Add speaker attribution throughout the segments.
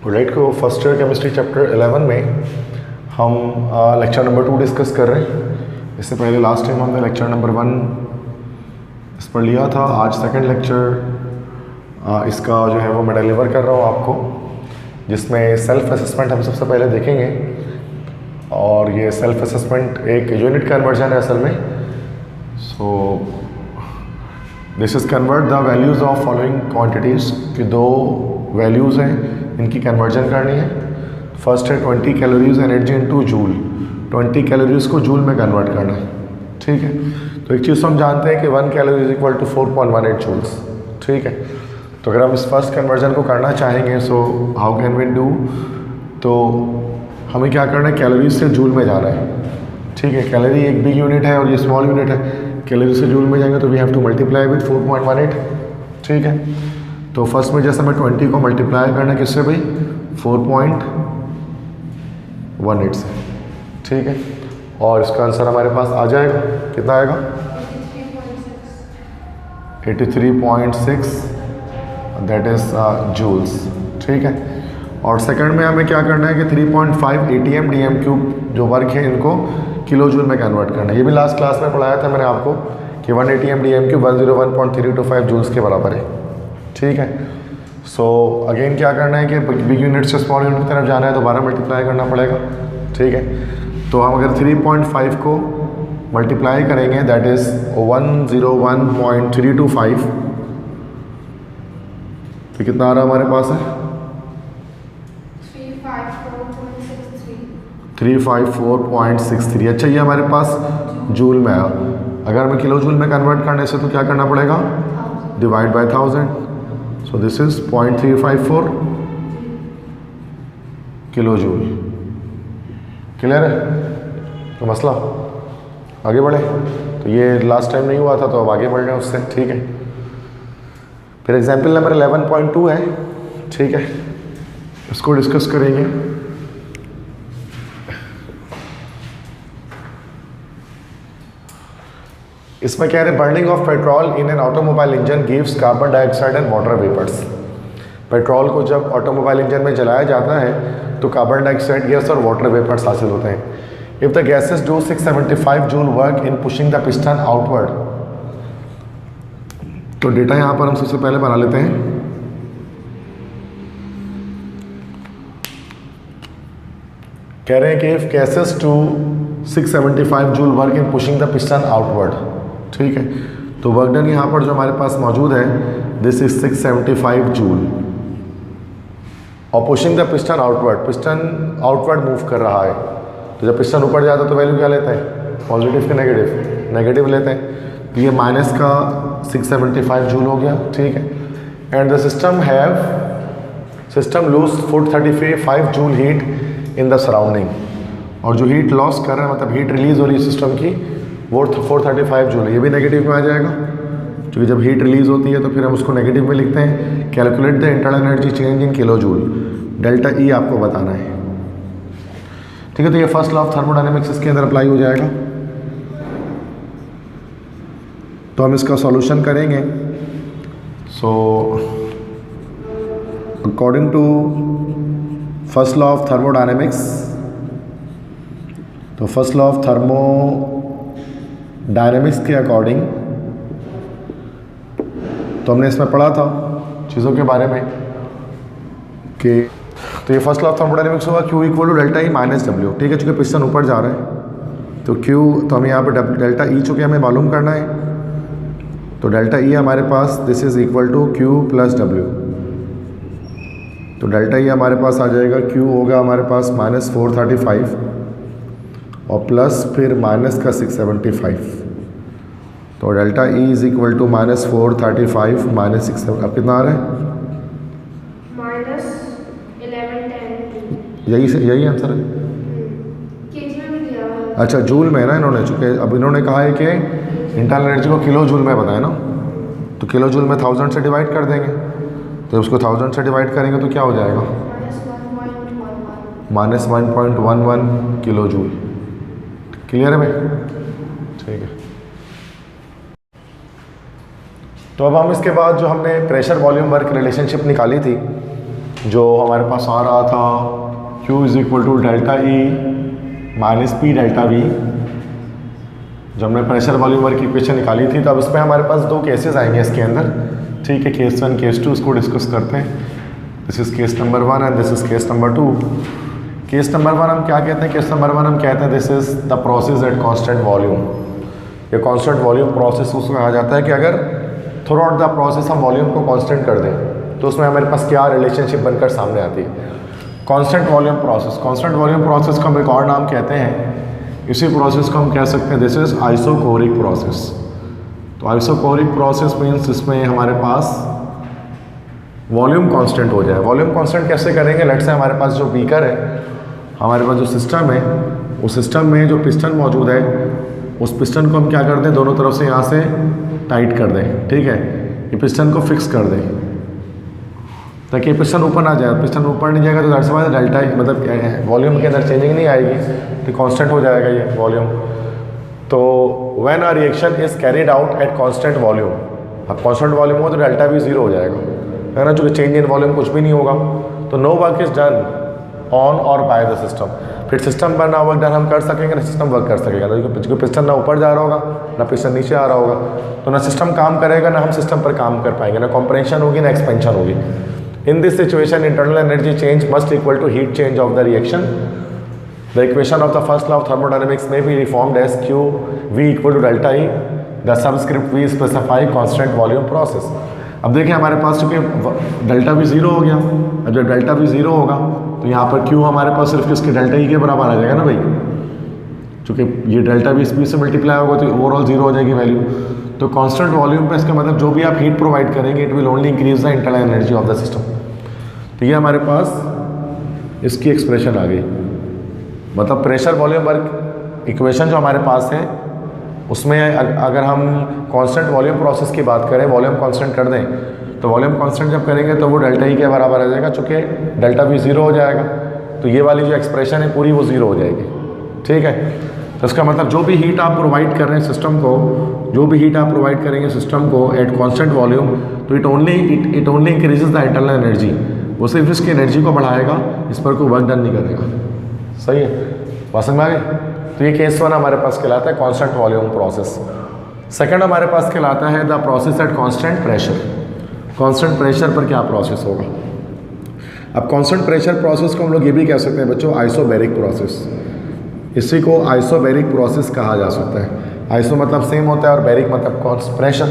Speaker 1: Right को first year chemistry chapter 11 में हम लेक्चर नंबर 2 डिस्कस कर रहे हैं। इससे पहले लास्ट टाइम हमने लेक्चर नंबर 1 इस पर लिया था। आज सेकंड लेक्चर इसका जो है वो मैं डिलीवर कर रहा हूँ आपको, जिसमें सेल्फ असेसमेंट हम सबसे पहले देखेंगे। और ये सेल्फ असेसमेंट एक यूनिट कन्वर्जन है असल में। So this is convert the values of following quantities की दो वैल्यूज़ हैं, इनकी कन्वर्जन करनी है। फर्स्ट है 20 calories energy into joule. 20 calories को जूल में कन्वर्ट करना है, ठीक है। तो एक चीज़ हम जानते हैं कि 1 calorie is equal to 4.18 joules, ठीक है। तो अगर हम इस फर्स्ट कन्वर्जन को करना चाहेंगे, so how can we do, तो हमें क्या करना है, कैलोरीज से जूल में जाना है, ठीक है। कैलोरी एक बिग यूनिट है और ये स्मॉल यूनिट है। कैलोरी से जूल में जाएंगे तो we have to multiply with 4.18, ठीक है। तो फर्स्ट में जैसे हमें 20 को मल्टीप्लाई करना है किससे भाई, 4.18 से, ठीक है। और इसका आंसर हमारे पास आ जाएगा, कितना आएगा 83.6, दैट इज़ जूल्स, ठीक है। और सेकंड में हमें क्या करना है कि 3.5 ATM DM क्यूब जो वर्क है इनको किलो जूल में कन्वर्ट करना है। ये भी लास्ट क्लास में पढ़ाया था मैंने आपको कि 1 ATM DM क्यूब 101.325 जूल्स के बराबर है, ठीक है। सो अगेन क्या करना है कि बिग यूनिट से स्मॉल यूनिट की तरफ जाना है, दोबारा मल्टीप्लाई करना पड़ेगा, ठीक है। तो हम अगर 3.5 को मल्टीप्लाई करेंगे दैट इज़ 101.325, तो कितना आ रहा हमारे पास है 354.63। अच्छा, ये हमारे पास जूल में आया। अगर हमें किलो जूल में कन्वर्ट करने से तो क्या करना पड़ेगा, divide by 1000। So this is 0.354 kilo joule. Clear है तो मसला, आगे बढ़े। तो ये लास्ट टाइम नहीं हुआ था तो अब आगे बढ़ रहे हैं उससे, ठीक है। फिर एग्जाम्पल नंबर 11.2 है, ठीक है, इसको डिस्कस करेंगे। इसमें कह रहे हैं burning of petrol in an automobile engine gives carbon dioxide and water vapours. Petrol को जब ऑटोमोबाइल इंजन में जलाया जाता है तो कार्बन डाइऑक्साइड गैस और वाटर वेपर्स हासिल होते हैं। If the gases do 675 joule work in pushing the piston outward. तो डेटा यहाँ पर हम सबसे पहले बना लेते हैं। कह रहे हैं कि if gases do 675 joule work in pushing the piston outward, ठीक है। तो वर्क डन यहाँ पर जो हमारे पास मौजूद है दिस इज 675 जूल। और pushing the piston outward, piston outward move कर रहा है। तो जब पिस्टन ऊपर जाता है तो वैल्यू क्या लेते हैं, पॉजिटिव के नेगेटिव, नेगेटिव लेते हैं। तो ये माइनस का 675 जूल हो गया, ठीक है। And the system lose 435 joule heat in the surrounding. और जो हीट लॉस कर रहा है, मतलब हीट रिलीज हो रही है सिस्टम की, वो 435 जूल है। ये भी नेगेटिव में आ जाएगा, क्योंकि जब हीट रिलीज होती है तो फिर हम उसको नेगेटिव में लिखते हैं। Calculate the internal energy change in kilo joule, delta E आपको बताना है, ठीक है। तो ये फर्स्ट लॉ ऑफ थर्मोडायनेमिक्स इसके अंदर अप्लाई हो जाएगा। तो हम इसका सॉल्यूशन करेंगे। So according to first law of thermodynamics, तो फर्स्ट लॉ ऑफ थर्मोडायनेमिक्स के अकॉर्डिंग तो हमने इसमें पढ़ा था चीज़ों के बारे में कि तो ये फर्स्ट लॉ ऑफ थर्मोडायनेमिक्स होगा Q equal to delta E minus W, ठीक है। चूँकि पिस्टन ऊपर जा रहा है तो Q, तो हमें यहाँ पर डेल्टा ई चूँकि हमें मालूम करना है, तो डेल्टा ई हमारे पास this is equal to Q plus W. तो डेल्टा ई हमारे पास आ जाएगा, Q होगा हमारे पास माइनस 435 और प्लस फिर माइनस का 675। तो delta E is equal to minus 435 minus 67, अब कितना आ रहा है -1110। यही आंसर है। अच्छा, जूल में है ना इन्होंने, चूँकि अब इन्होंने कहा है कि इंटरनल एनर्जी को किलो जूल में बताया ना, तो किलो जूल में 1000 से डिवाइड कर देंगे। तो उसको 1000 से डिवाइड करेंगे तो क्या हो जाएगा, -1.11 किलो जूल। क्लियर है भाई, ठीक है। तो अब हम इसके बाद जो हमने प्रेशर वॉल्यूम वर्क रिलेशनशिप निकाली थी जो हमारे पास आ रहा था Q is equal to delta E minus P delta V, जब हमने प्रेशर वॉल्यूम वर्क इक्वेशन निकाली थी। तो अब इसमें हमारे पास दो केसेस आएंगे इसके अंदर, ठीक है, केस 1 केस 2, इसको डिस्कस करते हैं। This is case number 1 and this is case number 2। Case number 1 हम क्या कहते हैं? केस नंबर 1 हम कहते हैं this is the process at constant volume. ये कांस्टेंट वॉल्यूम प्रोसेस उसको कहा जाता है कि अगर थ्रू आउट द प्रोसेस हम वॉल्यूम को कांस्टेंट कर दें तो उसमें हमारे पास क्या रिलेशनशिप बनकर सामने आती है। Constant volume process, constant volume process का हम एक और नाम कहते हैं, इसी प्रोसेस को हम कह सकते हैं दिस इज आइसोकोरिक प्रोसेस। तो आइसोकोरिक प्रोसेस मीन्स इसमें हमारे पास वॉल्यूम कांस्टेंट हो जाए। वॉल्यूम कांस्टेंट कैसे करेंगे? लेट्स से हमारे पास जो बीकर है, हमारे पास जो सिस्टम है, उस सिस्टम में जो पिस्टन मौजूद है, उस पिस्टन को हम क्या कर दें, दोनों तरफ से यहाँ से टाइट कर दें, ठीक है। ये पिस्टन को फिक्स कर दें ताकि पिस्टन ऊपर ना जाए। पिस्टन ऊपर नहीं जाएगा तो दैट्स व्हाई डेल्टा, मतलब वॉल्यूम के अंदर चेंजिंग नहीं आएगी, तो कांस्टेंट हो जाएगा ये वॉल्यूम। तो when a reaction is carried out at constant volume, अब कांस्टेंट वॉल्यूम हो तो डेल्टा भी 0 हो जाएगा, है ना, चूँकि चेंज इन वॉल्यूम कुछ भी नहीं होगा। तो no work is done on और बाय द सिस्टम। फिर सिस्टम पर ना वर्क डन हम कर सकेंगे ना सिस्टम वर्क कर सकेगा, क्योंकि पिस्टन ना ऊपर जा रहा होगा ना पिस्टन नीचे आ रहा होगा, तो ना सिस्टम काम करेगा ना हम सिस्टम पर काम कर पाएंगे, ना कंप्रेशन होगी ना एक्सपेंशन होगी। In this situation, internal energy change must equal to heat change of the reaction. The equation of the first law of thermodynamics may be reformed as Q V equal to delta E. The subscript V specify constant volume process. अब देखिए हमारे पास चूँकि delta भी 0 हो गया, अब जब delta भी 0 होगा तो यहाँ पर Q हमारे पास सिर्फ किसके डेल्टा E के बराबर आ जाएगा ना भाई, चूँकि ये डेल्टा भी स्पीड से मल्टीप्लाई होगा तो ओवरऑल 0 हो जाएगी वैल्यू। तो कांस्टेंट वॉल्यूम पे इसका मतलब जो भी आप हीट प्रोवाइड करेंगे it will only increase the internal energy of the system. तो ये हमारे पास इसकी एक्सप्रेशन आ गई, मतलब प्रेशर वॉल्यूम वर्क इक्वेशन जो हमारे पास है उसमें अगर हम कांस्टेंट वॉल्यूम प्रोसेस की बात करें, वॉल्यूम कांस्टेंट कर दें, तो वॉल्यूम कांस्टेंट जब करेंगे तो वो डेल्टा ई के बराबर आ जाएगा, चूँकि डेल्टा भी 0 हो जाएगा, तो ये वाली जो एक्सप्रेशन है पूरी वो 0 हो जाएगी, ठीक है। तो इसका मतलब जो भी हीट आप प्रोवाइड कर रहे हैं सिस्टम को, जो भी हीट आप प्रोवाइड करेंगे सिस्टम को एट कांस्टेंट वॉल्यूम, तो it only increases the internal energy, वो सिर्फ इसकी एनर्जी को बढ़ाएगा, इस पर कोई वर्क डन नहीं करेगा। सही है, बात समझ में आ गई। तो ये केस 1 हमारे पास कहलाता है कांस्टेंट वॉल्यूम प्रोसेस। सेकंड हमारे पास कहलाता है the process at constant pressure. Constant pressure पर क्या प्रोसेस होगा? अब कांस्टेंट प्रेशर प्रोसेस को हम लोग ये भी कह सकते हैं बच्चों आइसोबैरिक प्रोसेस। इसी को आइसोबैरिक प्रोसेस कहा जा सकता है। आइसो मतलब सेम होता है और बैरिक मतलब प्रेशर,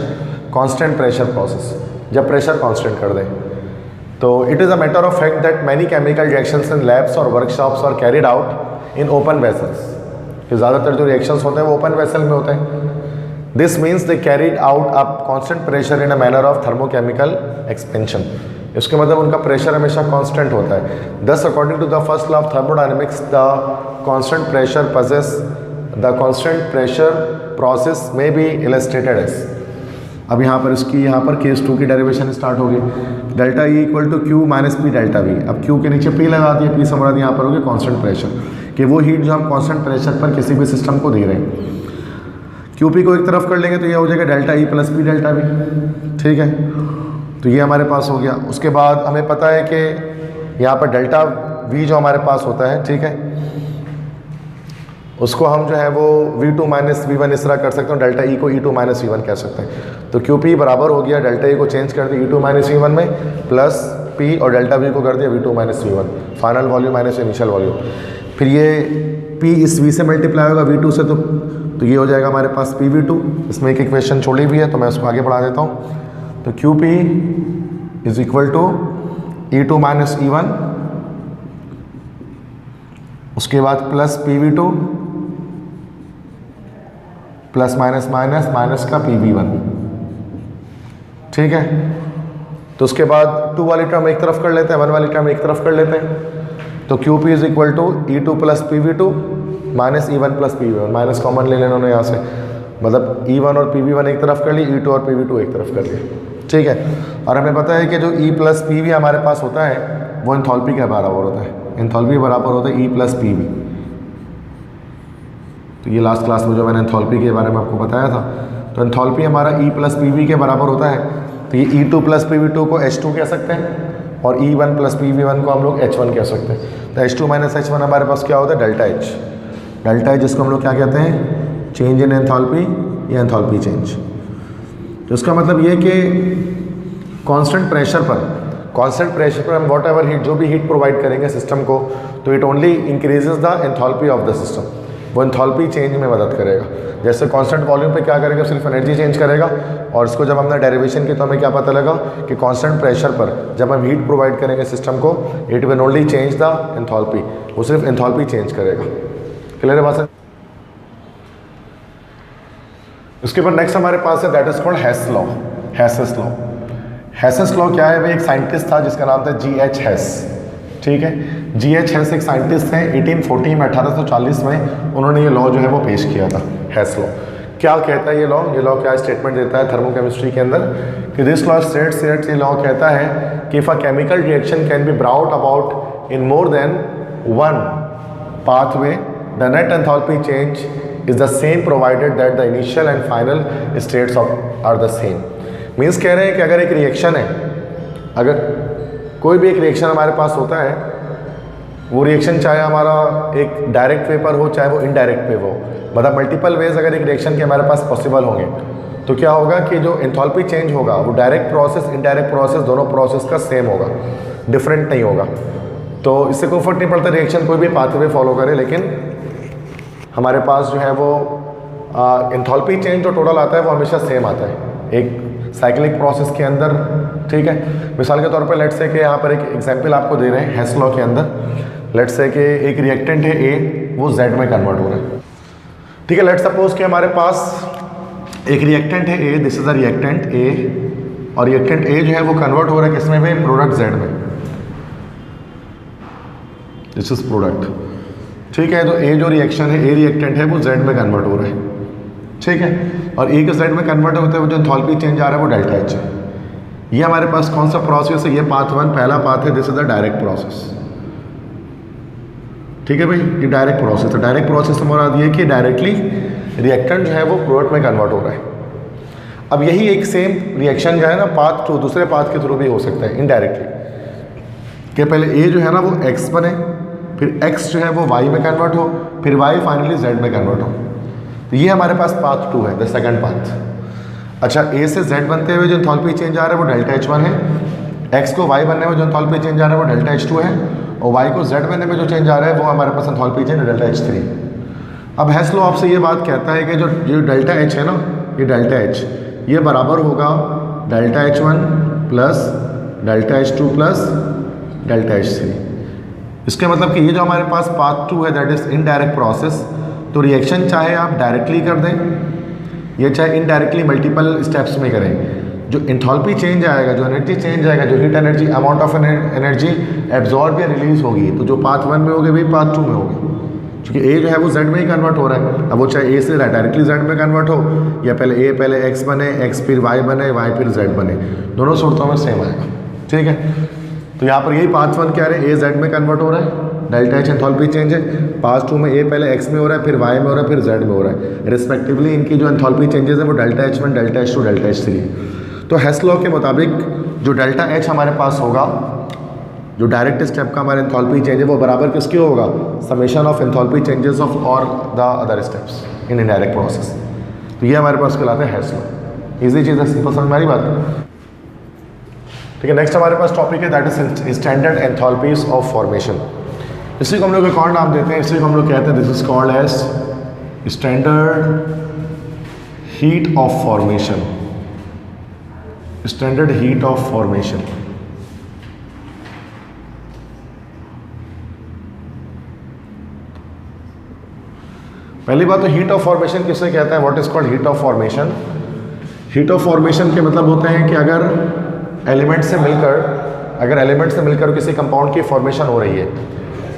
Speaker 1: कांस्टेंट प्रेशर प्रोसेस, जब प्रेशर कांस्टेंट कर दें। तो it is a matter of fact that many chemical reactions in labs और workshops are carried out in open vessels. कि ज़्यादातर जो रिएक्शंस होते हैं वो ओपन वेसल में होते हैं। This means they carried out a constant pressure in a manner of thermochemical expansion. इसके मतलब उनका प्रेशर हमेशा कांस्टेंट होता है। Thus according to the first law of thermodynamics the constant pressure process में बी इलस्ट्रेटेड एज। अब यहाँ पर केस 2 की डेरिवेशन स्टार्ट होगी। Delta E equal to Q minus P delta V. अब क्यू के नीचे पी लगा दिया, पी समझ यहाँ पर होगी कांस्टेंट प्रेशर, कि वो हीट जो हम कांस्टेंट प्रेशर पर किसी भी सिस्टम को दे रहे हैं। क्यू पी को एक तरफ कर लेंगे तो ये हो जाएगा delta E plus P delta we, ठीक है। तो ये हमारे पास हो गया। उसके बाद हमें पता है कि यहाँ पर डेल्टा वी जो हमारे पास होता है, ठीक है, उसको हम जो है वो V2 माइनस V1 इस तरह कर सकते हैं, डेल्टा ई को E2 माइनस V1 कह सकते हैं। तो QP बराबर हो गया डेल्टा ई को चेंज कर दिया E2 माइनस V1 में, प्लस P और डेल्टा V को कर दिया V2 minus V1, final volume minus initial volume. फिर ये P इस V से मल्टीप्लाई होगा V2 से, तो ये हो जाएगा हमारे पास PV2। इसमें एक इक्वेशन छोड़ी हुई है तो मैं उसको आगे बढ़ा देता हूँ। तो QP is equal to E2 minus E1, उसके बाद plus PV2 plus minus minus minus का PV1, ठीक है। तो उसके बाद 2 वाली टर्म एक तरफ कर लेते हैं, 1 वाली टर्म एक तरफ कर लेते हैं। तो QP is equal to E2 plus PV2 minus E1 plus PV1, minus common ले लेना उन्होंने यहाँ से, मतलब E1 और PV1 एक तरफ कर ली, E2 और PV2 एक तरफ कर लिया, ठीक है। और हमें पता है कि जो E प्लस PV हमारे पास होता है वो एंथैल्पी के बराबर होता है, एंथैल्पी बराबर होता है E प्लस PV। तो ये लास्ट क्लास में जो मैंने एंथैल्पी के बारे में आपको बताया था, तो एंथैल्पी हमारा E प्लस PV के बराबर होता है। तो ये E2 प्लस PV2 को H2 कह सकते हैं और E1 प्लस PV1 को हम लोग H1 कह सकते हैं। तो H2 माइनस H1 हमारे पास क्या होता है, डेल्टा H। डेल्टा H जिसको हम लोग क्या कहते हैं, चेंज इन एंथैल्पी या एंथैल्पी चेंज। तो इसका मतलब ये कि कांस्टेंट प्रेशर पर हम वॉट एवर हीट, जो भी हीट प्रोवाइड करेंगे सिस्टम को, तो it only increases the enthalpy of the system, वो एंथैल्पी चेंज में मदद करेगा। जैसे कांस्टेंट वॉल्यूम पे क्या करेगा, सिर्फ एनर्जी चेंज करेगा, और इसको जब हमने डेरिवेशन की तो हमें क्या पता लगा कि कांस्टेंट प्रेशर पर जब हम हीट प्रोवाइड करेंगे सिस्टम को, it will only change the enthalpy, वो सिर्फ एंथैल्पी चेंज करेगा। क्लियर है बात है? उसके बाद नेक्स्ट हमारे पास है that is called Hess law. Hess's law क्या है भाई, एक साइंटिस्ट था जिसका नाम था G.H. हेस। ठीक है, G.H. हेस एक साइंटिस्ट थे, 1840 में 1840 में उन्होंने ये लॉ जो है वो पेश किया था, हेस लॉ। क्या कहता है ये लॉ? ये लॉ क्या स्टेटमेंट देता है थर्मोकेमिस्ट्री के अंदर कि दिस लॉ स्टेट्स, ये लॉ कहता है कि if a chemical reaction can be brought about in more than one pathway, the net enthalpy change is the same provided that the initial and final states of are the same। Means कह रहे हैं कि अगर एक reaction है, अगर कोई भी एक रिएक्शन हमारे पास होता है, वो रिएक्शन चाहे हमारा एक डायरेक्ट वे पर हो चाहे वो इनडायरेक्ट वे हो, मतलब मल्टीपल वेज अगर एक रिएक्शन के हमारे पास पॉसिबल होंगे, तो क्या होगा कि जो एंथैल्पी चेंज होगा वो डायरेक्ट प्रोसेस इनडायरेक्ट प्रोसेस दोनों प्रोसेस का सेम होगा, डिफरेंट नहीं होगा। तो इससे कोई फर्क नहीं पड़ता रिएक्शन कोई भी पाथवे फॉलो करे, लेकिन हमारे पास जो है वो एंथैल्पी चेंज जो टोटल आता है वो हमेशा सेम आता है एक साइक्लिक प्रोसेस के अंदर। ठीक है, मिसाल के तौर पे लेट्स से कि यहाँ पर एक एग्जांपल आपको दे रहे हैं हेस लॉ के अंदर। लेट्स से कि एक रिएक्टेंट है A, वो Z में कन्वर्ट हो रहा है। ठीक है, लेट्स सपोज कि हमारे पास एक रिएक्टेंट है A, this is a reactant A, और रिएक्टेंट A जो है वो कन्वर्ट हो रहा है किसमें में, प्रोडक्ट Z में। This is product. ठीक है, तो A जो रिएक्शन है, A रिएक्टेंट है, वो Z में कन्वर्ट हो रहा है। ठीक है, और A के Z में कन्वर्ट होते हैं, जो एंथैल्पी चेंज आ रहा है वो डेल्टा H है। ये हमारे पास कौन सा प्रोसेस है, ये पाथ 1 पहला पाथ है, this is the direct process. ठीक है भाई, ये डायरेक्ट प्रोसेस है। डायरेक्ट प्रोसेस हमारा ये कि डायरेक्टली रिएक्टेंट जो है वो प्रोडक्ट में कन्वर्ट हो रहा है। अब यही एक सेम रिएक्शन जो है ना पाथ 2 दूसरे पाथ के थ्रू भी हो सकता है इनडायरेक्टली, कि पहले A जो है ना वो X बने, फिर X जो है वो Y में कन्वर्ट हो, फिर Y फाइनली Z में कन्वर्ट हो। तो ये हमारे पास पाथ 2 है, द सेकंड पाथ। अच्छा, A से Z बनते हुए जो एंथैल्पी चेंज आ रहा है वो डेल्टा H1 है, X को Y बनने में जो एंथैल्पी चेंज आ रहा है वो डेल्टा H2 है, और Y को Z बनने में जो चेंज आ रहा है वो हमारे पास एंथैल्पी चेंज डेल्टा H3। अब हेस लॉ आपसे ये बात कहता है कि जो डेल्टा H है ना, ये डेल्टा H ये बराबर होगा delta H1 plus delta H2 plus delta H3। इसका मतलब कि ये जो हमारे पास पाथ 2 है दैट इज इनडायरेक्ट प्रोसेस, तो रिएक्शन चाहे आप डायरेक्टली कर दें या चाहे इनडायरेक्टली मल्टीपल स्टेप्स में करें, जो एंथैल्पी चेंज आएगा, जो एनर्जी चेंज आएगा, जो heat energy amount of energy absorb या रिलीज होगी, तो जो पाथ 1 में होगी वही पाथ 2 में होगी, क्योंकि A जो है वो Z में ही कन्वर्ट हो रहा है। अब वो चाहे A से डायरेक्टली Z में कन्वर्ट हो या पहले A पहले X बने, X फिर Y बने, Y फिर Z बने, दोनों सूरतों में सेम आएगा। ठीक है, तो यहाँ पर यही पाथ 1 क्या है, A Z में कन्वर्ट हो रहा है, डेल्टा H एंथैल्पी चेंज है। पाथ 2 में A पहले X में हो रहा है, फिर Y में हो रहा है, फिर Z में हो रहा है, रिस्पेक्टिवली इनकी जो एंथैल्पी चेंजेस है वो delta H1 delta H2 delta H3। तो हेस लॉ के मुताबिक जो डेल्टा H हमारे पास होगा, जो डायरेक्ट स्टेप का हमारे एंथैल्पी चेंज है वो बराबर किसके होगा, summation of enthalpy changes of और the other steps in indirect process. तो ये हमारे पास कहलाता है हेस लॉ। इजी चीज़ है, सिंपल समझ में आ रही बात। ठीक है, नेक्स्ट हमारे पास टॉपिक है that is standard enthalpies of formation. इसी को हम लोग एक और नाम देते हैं, इसी को हम लोग कहते हैं this is called as standard heat of formation. Standard heat of formation. पहली बात तो हीट ऑफ फॉर्मेशन किससे कहता है, what is called heat of formation. Heat of formation के मतलब होते हैं कि अगर एलिमेंट से मिलकर किसी कंपाउंड की फॉर्मेशन हो रही है,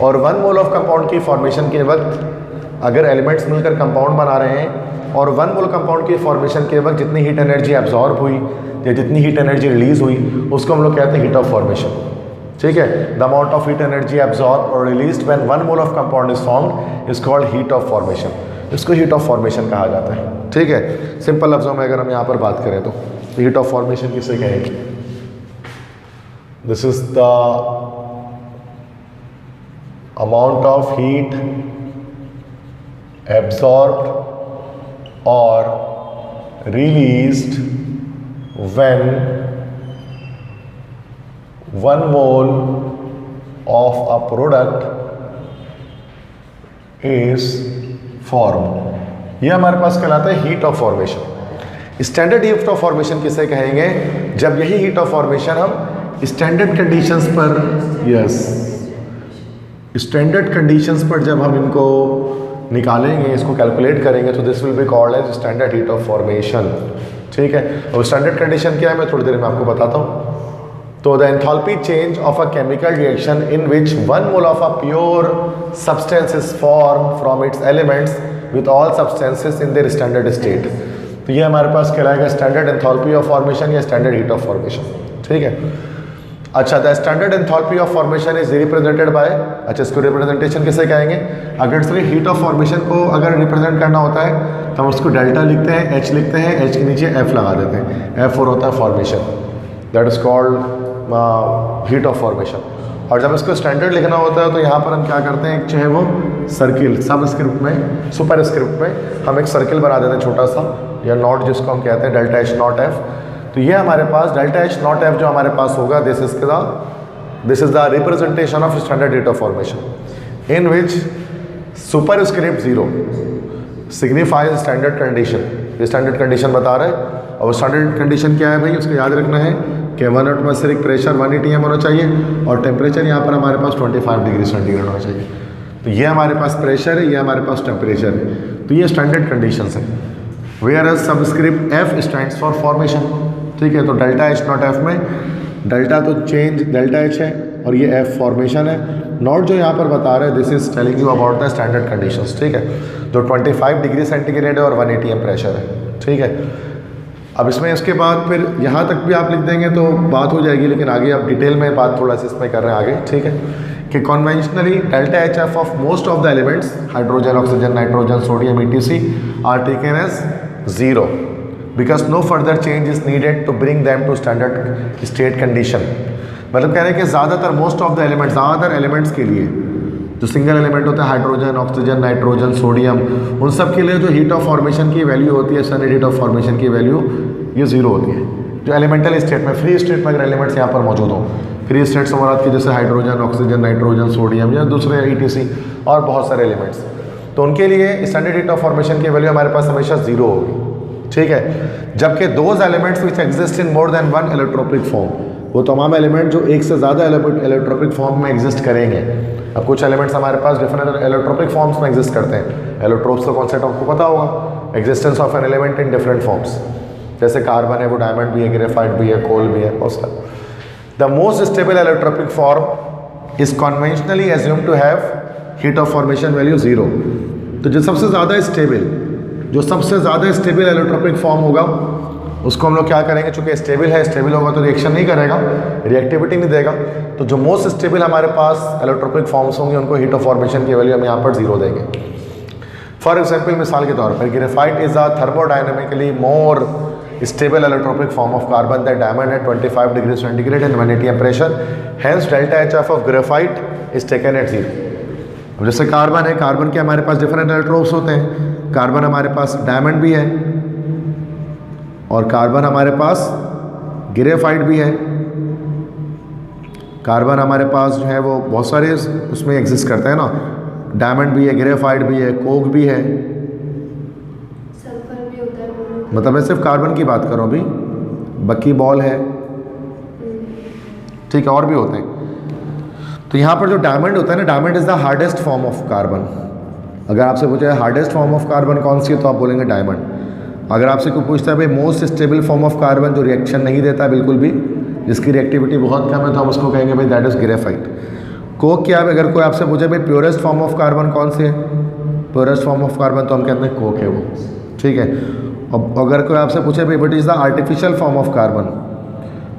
Speaker 1: और 1 मोल ऑफ कंपाउंड की फॉर्मेशन के वक्त अगर एलिमेंट्स मिलकर कंपाउंड बना रहे हैं, और 1 मोल कंपाउंड की फॉर्मेशन के वक्त जितनी हीट एनर्जी एब्जॉर्ब हुई या जितनी हीट एनर्जी रिलीज हुई, उसको हम लोग कहते हैं हीट ऑफ फॉर्मेशन। ठीक है, the amount of heat energy absorb और released when 1 mole of compound is formed is called heat of formation. इसको हीट ऑफ फॉर्मेशन कहा जाता है। ठीक है, सिंपल लफ्जों में अगर हम यहाँ पर बात करें तो हीट ऑफ फॉर्मेशन किसे कहेंगे। This is the amount of heat absorbed और released when 1 mole of a product is formed। यह हमारे पास कहलाता है heat of formation. Standard heat of formation किसे कहेंगे? जब यही हीट ऑफ फॉर्मेशन हम स्टैंडर्ड कंडीशंस पर, यस, स्टैंडर्ड कंडीशंस पर जब हम इनको निकालेंगे, इसको कैलकुलेट करेंगे, तो this will be called as standard heat of formation. ठीक है, और स्टैंडर्ड कंडीशन क्या है मैं थोड़ी देर में आपको बताता हूँ। तो the enthalpy change of a chemical reaction in which 1 mole of a pure substance is form from it's elements with all substances in their standard state. तो ये हमारे पास कहलाएगा स्टैंडर्ड एंथैल्पी ऑफ फॉर्मेशन या स्टैंडर्ड हीट ऑफ फॉर्मेशन। ठीक है, अच्छा, the standard enthalpy of formation is represented by, अच्छा इसको रिप्रेजेंटेशन किसे कहेंगे? अगर इसलिए हीट ऑफ फॉर्मेशन को अगर रिप्रेजेंट करना होता है तो हम उसको डेल्टा लिखते हैं, एच लिखते हैं, एच के नीचे एफ लगा देते हैं, एफ और होता है formation, that is called heat of formation. और जब इसको स्टैंडर्ड लिखना होता है तो यहाँ पर हम क्या करते हैं, चाहे वो सर्किल, सब स्क्रिप्ट में, सुपर स्क्रिप्ट में हम एक सर्किल बना देते हैं छोटा सा, या नॉट जिसको हम कहते हैं डेल्टा एच नॉट एफ। तो ये हमारे पास डेल्टा एच नॉट एफ जो हमारे पास होगा, this is the representation of standard heat of formation in which super script 0 signifies standard condition. ये स्टैंडर्ड कंडीशन बता रहा है, और स्टैंडर्ड कंडीशन क्या है भाई, उसको याद रखना है कि 1 एटमॉस्फेरिक प्रेशर 1 atm होना चाहिए और टेम्परेचर यहाँ पर हमारे पास 25 डिग्री सेंटीग्रेड होना चाहिए। तो ये हमारे पास प्रेशर है, ये हमारे पास टेम्परेचर है। तो ये स्टैंडर्ड कंडीशंस है। Where as subscript F stands for formation. ठीक है, तो डेल्टा एच नॉट एफ में डेल्टा तो चेंज डेल्टा एच है और ये एफ फॉर्मेशन है, नॉट जो यहाँ पर बता रहे हैं this is telling you about the standard conditions. ठीक है, तो 25 डिग्री सेंटीग्रेड है और 1 atm प्रेशर है। ठीक है, अब इसमें इसके बाद फिर यहाँ तक भी आप लिख देंगे तो बात हो जाएगी, लेकिन आगे आप डिटेल में बात थोड़ा सा इसमें कर रहे हैं आगे। ठीक है, कि conventionally delta H F of most of the elements hydrogen, oxygen, nitrogen, sodium, ETC are taken as 0 because no further change is needed to bring them to standard state condition. मतलब कह रहे हैं कि ज़्यादातर मोस्ट ऑफ द एलिमेंट्स, ज़्यादातर elements के लिए जो सिंगल एलिमेंट होता है हाइड्रोजन, ऑक्सीजन, नाइट्रोजन, सोडियम, उन सब के लिए जो हीट ऑफ फॉर्मेशन की वैल्यू होती है, स्टैंडर्ड हीट ऑफ फॉर्मेशन की वैल्यू ये 0 होती है। जो एलिमेंटल स्टेट में, फ्री स्टेट में अगर एलिमेंट्स यहाँ पर मौजूद हों, फ्री स्टेट से मुराद की जैसे हाइड्रोजन, ऑक्सीजन, नाइट्रोजन, सोडियम या दूसरे ETC और बहुत सारे एलिमेंट्स, तो उनके लिए स्टैंडर्ड हीट ऑफ फॉर्मेशन की वैल्यू हमारे पास हमेशा 0 होगी। ठीक है, जबकि those elements which exist in more than 1 allotropic form, वो तमाम एलिमेंट जो एक से ज़्यादा एलोट्रोपिक फॉर्म में एग्जिस्ट करेंगे। अब कुछ एलिमेंट्स हमारे पास डिफरेंट एलोट्रोपिक फॉर्म्स में एग्जिस्ट करते हैं। एलोट्रोप्स का कॉन्सेप्ट आपको पता होगा, existence of an element in different forms, जैसे कार्बन है वो डायमंड भी है, ग्रेफाइट भी है, कोल भी है, बहुत सारा। The most stable allotropic form is conventionally assume to have heat of formation value 0। तो जो सबसे ज़्यादा स्टेबल एलोट्रोपिक फॉर्म होगा उसको हम लोग क्या करेंगे, चूंकि स्टेबल है, स्टेबल होगा तो रिएक्शन नहीं करेगा, रिएक्टिविटी नहीं देगा, तो जो मोस्ट स्टेबल हमारे पास एलोट्रोपिक फॉर्म्स होंगे उनको हीट ऑफ फॉर्मेशन की वैल्यू हम यहाँ पर 0 देंगे। फॉर एग्जाम्पल, मिसाल के तौर पर graphite is a thermodynamically more stable allotropic form of carbon that diamond है 25 degree centigrade and 1 atm pressure, hence delta H F of graphite is taken at 0। अब जैसे कार्बन है, कार्बन के हमारे पास डिफरेंट एलोट्रोप्स होते हैं, कार्बन हमारे पास diamond भी है और कार्बन हमारे पास ग्रेफाइट भी है। कार्बन हमारे पास जो है वो बहुत सारे उसमें एग्जिस्ट करते हैं ना, डायमंड भी है, ग्रेफाइट भी है, कोक भी है,
Speaker 2: सल्फर भी होता है।
Speaker 1: मतलब मैं सिर्फ कार्बन की बात कर रहा हूँ अभी, बकी बॉल है, ठीक है, और भी होते हैं। तो यहाँ पर जो डायमंड होता है ना, diamond is the hardest form of carbon. अगर आपसे पूछा है हार्डेस्ट फॉर्म ऑफ कार्बन कौन सी है तो आप बोलेंगे डायमंड। अगर आपसे कोई पूछता है भाई most stable form of carbon जो रिएक्शन नहीं देता बिल्कुल भी, जिसकी रिएक्टिविटी बहुत कम है, तो हम उसको कहेंगे भाई दैट इज ग्रेफाइट। कोक क्या है, अगर कोई आपसे पूछे भाई प्योरेस्ट फॉर्म ऑफ कार्बन कौन सी है, प्योरेस्ट फॉर्म ऑफ कार्बन, तो हम कहते हैं कोक है वो। ठीक है, अब अगर कोई आपसे पूछे भाई what is the artificial form of carbon,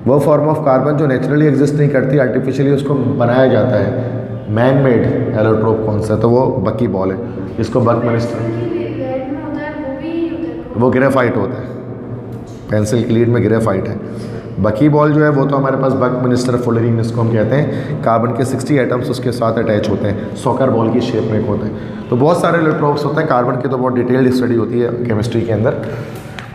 Speaker 1: वो फॉर्म ऑफ कार्बन जो नेचुरली एग्जिस्ट नहीं करती, आर्टिफिशियली उसको बनाया जाता है, मैन मेड एलोट्रोप कौन सा, तो वो बकी बॉल है, इसको बकमिलिस्टर, वो ग्रेफाइट होता है, पेंसिल की लीड में ग्रेफाइट है। बकी बॉल जो है वो तो हमारे पास बकमिंस्टर फुलरिंग जिसको हम कहते हैं, कार्बन के 60 एटम्स उसके साथ अटैच होते हैं, सॉकर बॉल की शेप में होते हैं। तो बहुत सारे इलेक्ट्रोड्स होते हैं, कार्बन की तो बहुत डिटेल्ड स्टडी होती है केमिस्ट्री के अंदर।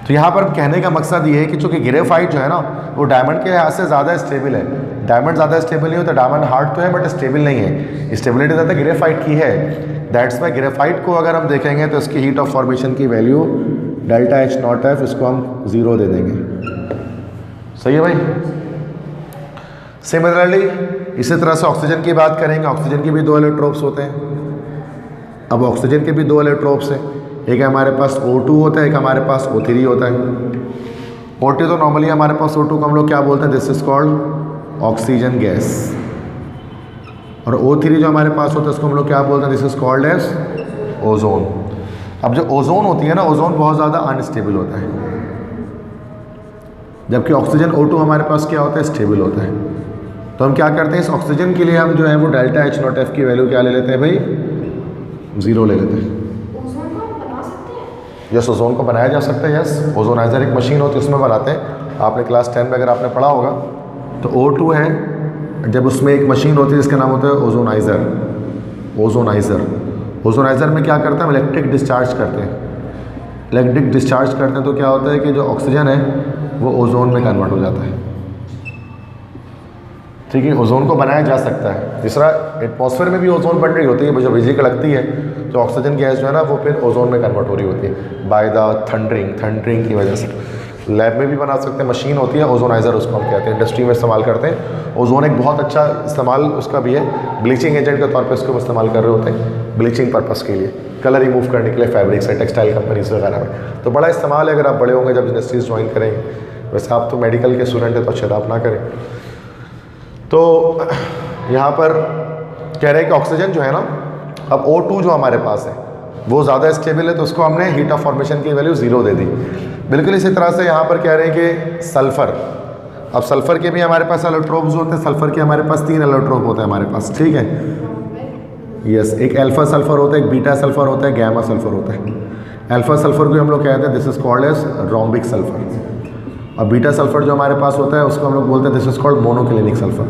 Speaker 1: तो यहाँ पर कहने का मकसद ये है कि चूँकि ग्रेफाइट जो है ना वो डायमंड के लिहाज से ज़्यादा स्टेबल है। डायमंड ज़्यादा स्टेबल नहीं होता, डायमंड हार्ड तो है बट स्टेबल नहीं है, स्टेबिलिटी ज़्यादा ग्रेफाइट की है। दैट्स वाई ग्रेफाइट को अगर हम देखेंगे तो इसकी हीट ऑफ फॉर्मेशन की value delta H not F, इसको हम 0 दे देंगे। सही है भाई। सिमिलरली इसी तरह से ऑक्सीजन की बात करेंगे, ऑक्सीजन के भी 2 इलेक्ट्रोड्स होते हैं। अब ऑक्सीजन के भी 2 इलेक्ट्रोड्स हैं, एक हमारे पास O2 होता है, एक हमारे पास O3 होता है। O2 तो नॉर्मली हमारे पास O2 को हम लोग क्या बोलते हैं, this is called oxygen gas. और O3 जो हमारे पास होता है उसको हम लोग क्या बोलते हैं, this is called as ozone. अब जो ओजोन होती है ना, ओजोन बहुत ज़्यादा अनस्टेबल होता है, जबकि ऑक्सीजन O2 हमारे पास क्या होता है, स्टेबल होता है। तो हम क्या करते हैं, इस ऑक्सीजन के लिए हम जो है वो डेल्टा एच नॉट एफ की वैल्यू क्या ले लेते हैं भाई, 0 ले लेते हैं। यस, ओजोन को बनाया जा सकता है। यस, ओजोनाइजर एक मशीन होती है उसमें बनाते हैं। आपने क्लास 10 में अगर आपने पढ़ा होगा तो O2 है, जब उसमें एक मशीन होती है जिसका नाम होता है ओजोनाइज़र। ओजोनाइज़र में क्या करते हैं, हम इलेक्ट्रिक डिस्चार्ज करते हैं। इलेक्ट्रिक डिस्चार्ज करते हैं तो क्या होता है कि जो ऑक्सीजन है वो ओजोन में कन्वर्ट हो जाता है। ठीक है, ओजोन को बनाया जा सकता है। तीसरा, एटमॉस्फेयर में भी ओजोन बन रही होती है, जब बिजली कड़कती है तो ऑक्सीजन गैस जो है ना वो फिर ओजोन में कन्वर्ट हो रही होती है बाय द थंडरिंग की वजह से। लैब में भी बना सकते हैं, मशीन होती है ओजोनाइज़र उसको हम कहते हैं, इंडस्ट्री में इस्तेमाल करते हैं। ओजोन एक बहुत अच्छा इस्तेमाल उसका भी है, ब्लीचिंग एजेंट के तौर पे इसको इस्तेमाल कर रहे होते हैं, ब्लीचिंग पर्पज़ के लिए, कलर रिमूव करने के लिए फैब्रिक से, टेक्सटाइल कंपनीज वगैरह में। तो बड़ा इस्तेमाल है, अगर आप बड़े होंगे जब इंडस्ट्रीज ज्वाइन करेंगे। वैसे आप तो मेडिकल के स्टूडेंट हैं तो अच्छे आप ना करें। तो यहाँ पर कह रहे हैं कि ऑक्सीजन जो है ना, अब O2 जो हमारे पास है वो ज़्यादा स्टेबल है, तो उसको हमने हीट ऑफ फॉर्मेशन की वैल्यू 0 दे दी। बिल्कुल इसी तरह से यहाँ पर कह रहे हैं कि सल्फ़र, अब सल्फ़र के भी हमारे पास इलेक्ट्रोड्स होते हैं। सल्फ़र के हमारे पास 3 इलेक्ट्रोड होते हैं हमारे पास, ठीक है। यस, एक अल्फ़ा सल्फ़र होता है, एक बीटा सल्फ़र होता है, गैमा सल्फ़र होता है। अल्फ़ा सल्फ़र को हम लोग कहते हैं this is called as rhombic sulphur. और बीटा सल्फ़र जो हमारे पास होता है उसको हम लोग बोलते हैं this is called monoclinic sulphur.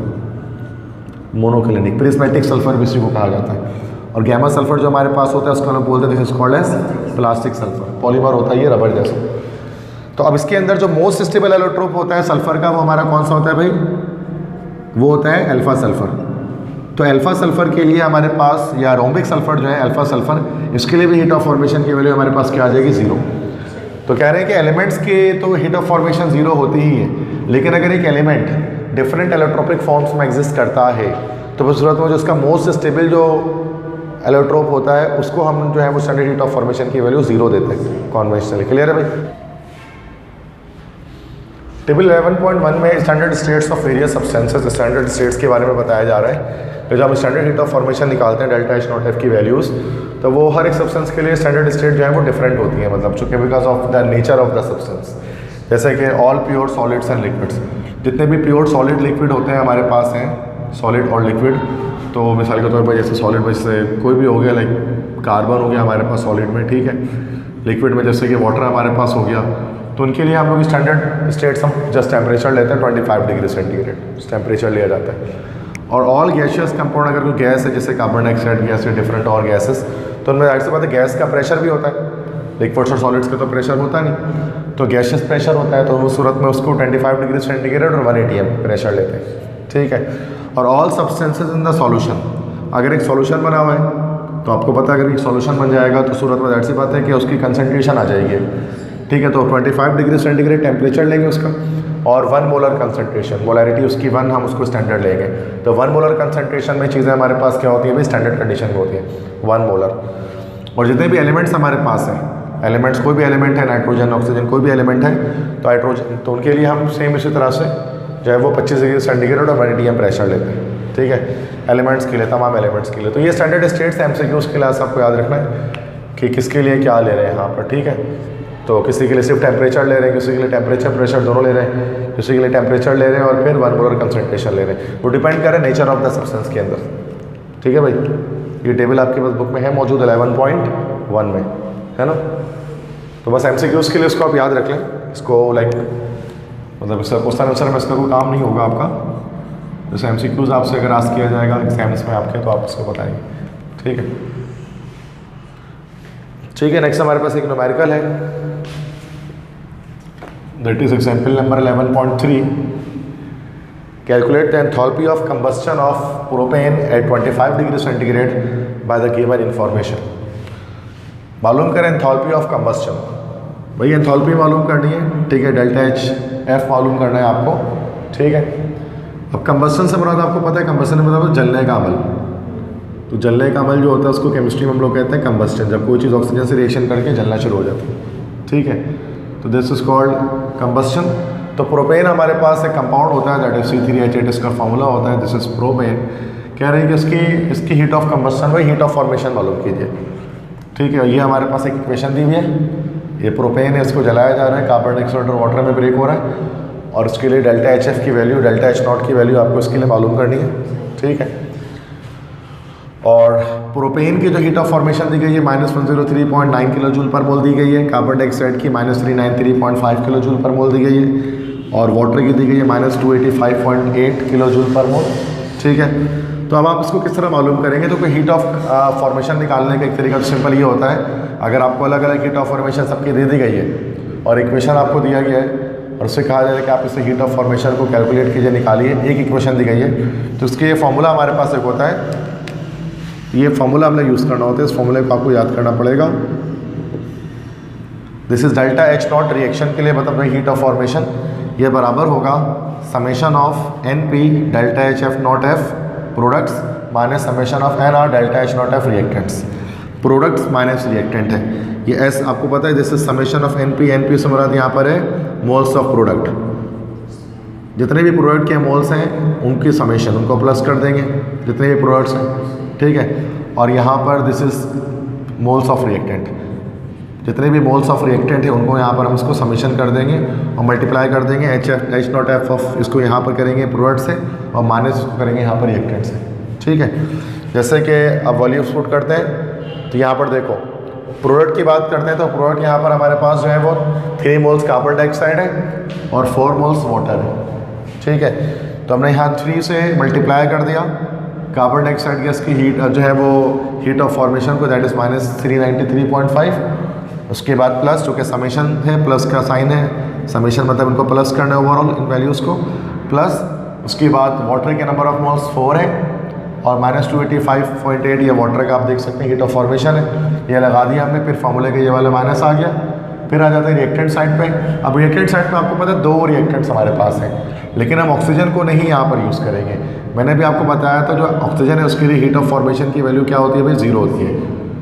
Speaker 1: Monoclinic prismatic sulphur भी इसी को कहा जाता है। और गैमा सल्फ़र जो हमारे पास होता है उसको हम लोग बोलते हैं this is called as plastic sulphur. Polymer होता है ये, रबर जैसा। तो अब इसके अंदर जो मोस्ट स्टेबल इलेक्ट्रोड होता है सल्फ़र का, वो हमारा कौन सा होता है भाई, वो होता है अल्फ़ा सल्फ़र। तो अल्फ़ा सल्फ़र के लिए हमारे पास, या रोम्बिक सल्फ़र जो है अल्फ़ा सल्फ़र, इसके लिए भी हीट ऑफ फॉर्मेशन की वैल्यू हमारे पास क्या आ जाएगी, 0। तो कह रहे हैं कि एलिमेंट्स के तो हीट ऑफ फॉर्मेशन 0 होती ही है, लेकिन अगर एक एलिमेंट डिफरेंट एलोट्रोपिक फॉर्म्स में एग्जिस्ट करता है तो उस सूरत में जो उसका मोस्ट स्टेबल जो एलोट्रोप होता है उसको हम जो है वो स्टैंडर्ड हीट ऑफ फॉर्मेशन की वैल्यू 0 देते हैं कॉन्वेंशनली। क्लियर है भाई। टेबल 11.1 में standard states of various substances, standard states के बारे में बताया जा रहा है कि जब हम स्टैंडर्ड हीट ऑफ फॉर्मेशन निकालते हैं डेल्टा एच नॉट एफ की वैल्यूज़, तो वो हर एक सब्सटेंस के लिए स्टैंडर्ड स्टेट जो है वो डिफरेंट होती है, मतलब चूँकि because of the nature of the substance. जैसे कि all pure solids and liquids, जितने भी प्योर सॉलिड लिक्विड होते हैं हमारे पास हैं, सॉलिड और लिक्विड। तो मिसाल के तौर पर जैसे सॉलिड में जैसे कोई भी हो गया, लाइक कार्बन हो गया हमारे पास सॉलिड में, ठीक है। लिक्विड में जैसे कि वाटर हमारे पास हो गया, तो उनके लिए हम लोग स्टैंडर्ड स्टेट्स हम जस्ट टेम्परेचर लेते हैं 25 डिग्री सेंटीग्रेड टेम्परेचर लिया जाता है। और ऑल गैशियस कंपाउंड, अगर कोई गैस है जैसे कार्बन डाइऑक्साइड गैस या डिफरेंट और गैसेस, तो उनमें जाहिर सी बात है गैस का प्रेशर भी होता है, लिक्विड्स और सॉलिड्स का तो प्रेशर होता नहीं, तो गैशियस प्रेशर होता है। तो उस सूरत में उसको 25 डिग्री सेंटीग्रेड और 1 atm प्रेशर लेते हैं, ठीक है। और all substances in the solution, अगर एक सॉल्यूशन बना हुआ है तो आपको पता है अगर एक सॉल्यूशन बन जाएगा तो सूरत में जाहिर सी बात है कि उसकी कंसनट्रेशन आ जाएगी, ठीक है। तो 25 डिग्री सेंटीग्रेड टेम्परेचर लेंगे उसका, और 1 मोलर कंसनट्रेशन, मोलैरिटी उसकी 1, हम उसको स्टैंडर्ड लेंगे। तो 1 मोलर कंसनट्रेशन में चीज़ें हमारे पास क्या होती है भाई, स्टैंडर्ड कंडीशन में होती है 1 मोलर। और जितने भी एलिमेंट्स हमारे पास हैं, एलिमेंट्स कोई भी एलिमेंट है, नाइट्रोजन ऑक्सीजन कोई भी एलिमेंट है, तो हाइड्रोजन, तो उनके लिए हम सेम इसी तरह से जो है वो 25 डिग्री सेंटीग्रेड और 1 atm प्रेशर लेते हैं, ठीक है, एलिमेंट्स के लिए, तमाम एलिमेंट्स के लिए। तो ये स्टैंडर्ड स्टेट्स MCQs के लिए आपको याद रखना है कि किसके लिए क्या ले रहे हैं यहाँ पर, ठीक है। तो किसी के लिए सिर्फ टेम्परेचर ले रहे हैं, किसी के लिए टेम्परेचर प्रेशर दोनों ले रहे हैं, किसी के लिए टेम्परेचर ले रहे हैं और फिर 1 मोलर कंसनट्रेशन ले रहे हैं। वो डिपेंड कर रहे हैं नेचर ऑफ द सब्सटेंस के अंदर, ठीक है भाई। ये टेबल आपके पास बुक में है मौजूद 11.1 में, है ना। तो बस MCQs के लिए इसको आप याद रख लें, इसको लाइक मतलब इसका क्वेश्चन आंसर में इसका कोई काम नहीं होगा आपका। जैसे MCQs आपसे अगर आस्क किया जाएगा एग्जाम्स में आपके, तो आप उसको बताएंगे। ठीक है, ठीक है। नेक्स्ट हमारे पास एक न्यूमेरिकल है, that is example number 11.3। Calculate the enthalpy of combustion of propane at 25 degree centigrade by the given information. मालूम करें एंथैल्पी ऑफ कंबस्शन। भाई एंथैल्पी मालूम करनी है, ठीक है, डेल्टा एच एफ मालूम करना है आपको। ठीक है, अब कंबस्शन से मुराद आपको पता है, कंबस्शन में मतलब जलने का अमल। तो जलने का अमल जो होता है उसको केमिस्ट्री में हम लोग कहते हैं कंबस्टन, जब कोई चीज़ ऑक्सीजन से रिएक्शन करके जलना शुरू हो जाती है। ठीक है, तो दिस इज कॉल्ड कंबस्शन। तो प्रोपेन हमारे पास एक कंपाउंड होता है, दैट इज C3H8, इसका फार्मूला होता है, दिस इज प्रोपेन। कह रहे हैं कि इसकी हीट ऑफ कंबस्शन व हीट ऑफ फॉर्मेशन मालूम कीजिए। ठीक है, ये हमारे पास एक इक्वेशन दी हुई है, ये प्रोपेन है, इसको जलाया जा रहा है, कार्बन डाइऑक्साइड और वाटर में ब्रेक हो रहा है, और उसके लिए डेल्टा HF की वैल्यू, डेल्टा H0 की वैल्यू आपको इसके लिए मालूम करनी है। ठीक है, और प्रोपेन की जो हीट ऑफ फॉर्मेशन दी गई है -103.9 किलो जूल पर मोल दी गई है, कार्बन डाइऑक्साइड की -393.5 किलो जूल पर मोल दी गई है, और वाटर की दी गई है -285.8 किलो जूल पर मोल। ठीक है, तो अब आप इसको किस तरह मालूम करेंगे? तो कोई हीट ऑफ फॉर्मेशन निकालने का एक तरीका तो सिंपल ये होता है, अगर आपको अलग अलग हीट ऑफ फॉर्मेशन सबकी दे दी गई है और इक्वेशन आपको दिया गया है और उससे कहा जाए कि आप इससे हीट ऑफ फॉर्मेशन को कैलकुलेट कीजिए, निकालिए, एक इक्वेशन दी गई है, तो उसके ये फॉर्मूला हमारे पास एक होता है, ये फॉर्मूला हमने यूज़ करना होता है, इस फॉर्मूले को आपको याद करना पड़ेगा। This is delta H0 reaction के लिए, मतलब हीट ऑफ फॉर्मेशन, ये बराबर होगा summation of NP delta HF0F products minus summation of NR delta H0F reactants. Products minus reactant है ये S, आपको पता है, this is summation of NP से मुराद यहाँ पर है मोल्स ऑफ प्रोडक्ट, जितने भी प्रोडक्ट के मोल्स हैं उनकी समेशन, उनको प्लस कर देंगे जितने भी प्रोडक्ट्स हैं। ठीक है, और यहाँ पर this is moles of reactant, जितने भी मोल्स ऑफ रिएक्टेंट है उनको यहाँ पर हम इसको समेशन कर देंगे और मल्टीप्लाई कर देंगे H0F ऑफ, इसको यहाँ पर करेंगे प्रोडक्ट से और माइनस इसको करेंगे यहाँ पर रिएक्टेंट से। ठीक है, जैसे कि अब वॉल्यूम्स पुट करते हैं, तो यहाँ पर देखो प्रोडक्ट की बात करते हैं, तो प्रोडक्ट यहाँ पर हमारे पास जो है वो 3 मोल्स कार्बन डाइऑक्साइड है और 4 मोल्स वाटर है। ठीक है, तो हमने यहाँ 3 से मल्टीप्लाई कर दिया कार्बन डाइऑक्साइड गैस की हीट जो है वो हीट ऑफ फॉर्मेशन को, दैट इज़ -393.5, उसके बाद प्लस, चूँकि समेशन है, प्लस का साइन है, समेशन मतलब इनको प्लस करना है ओवरऑल इन वैल्यूज़ को, प्लस उसके बाद वाटर के नंबर ऑफ मोल्स 4 है और -285.8 ये वाटर का आप देख सकते हैं हीट ऑफ फॉर्मेशन है, ये लगा दिया हमने, फिर फार्मूले के ये वाला माइनस आ गया, फिर आ जाते हैं रिएक्टेंट साइड पे। अब रिएक्टेंट साइड पे आपको पता है 2 रिएक्टेंट्स हमारे पास हैं, लेकिन हम ऑक्सीजन को नहीं यहाँ पर यूज़ करेंगे। मैंने भी आपको बताया था जो ऑक्सीजन है उसके लिए हीट ऑफ फॉर्मेशन की वैल्यू क्या होती है भाई, 0 होती है,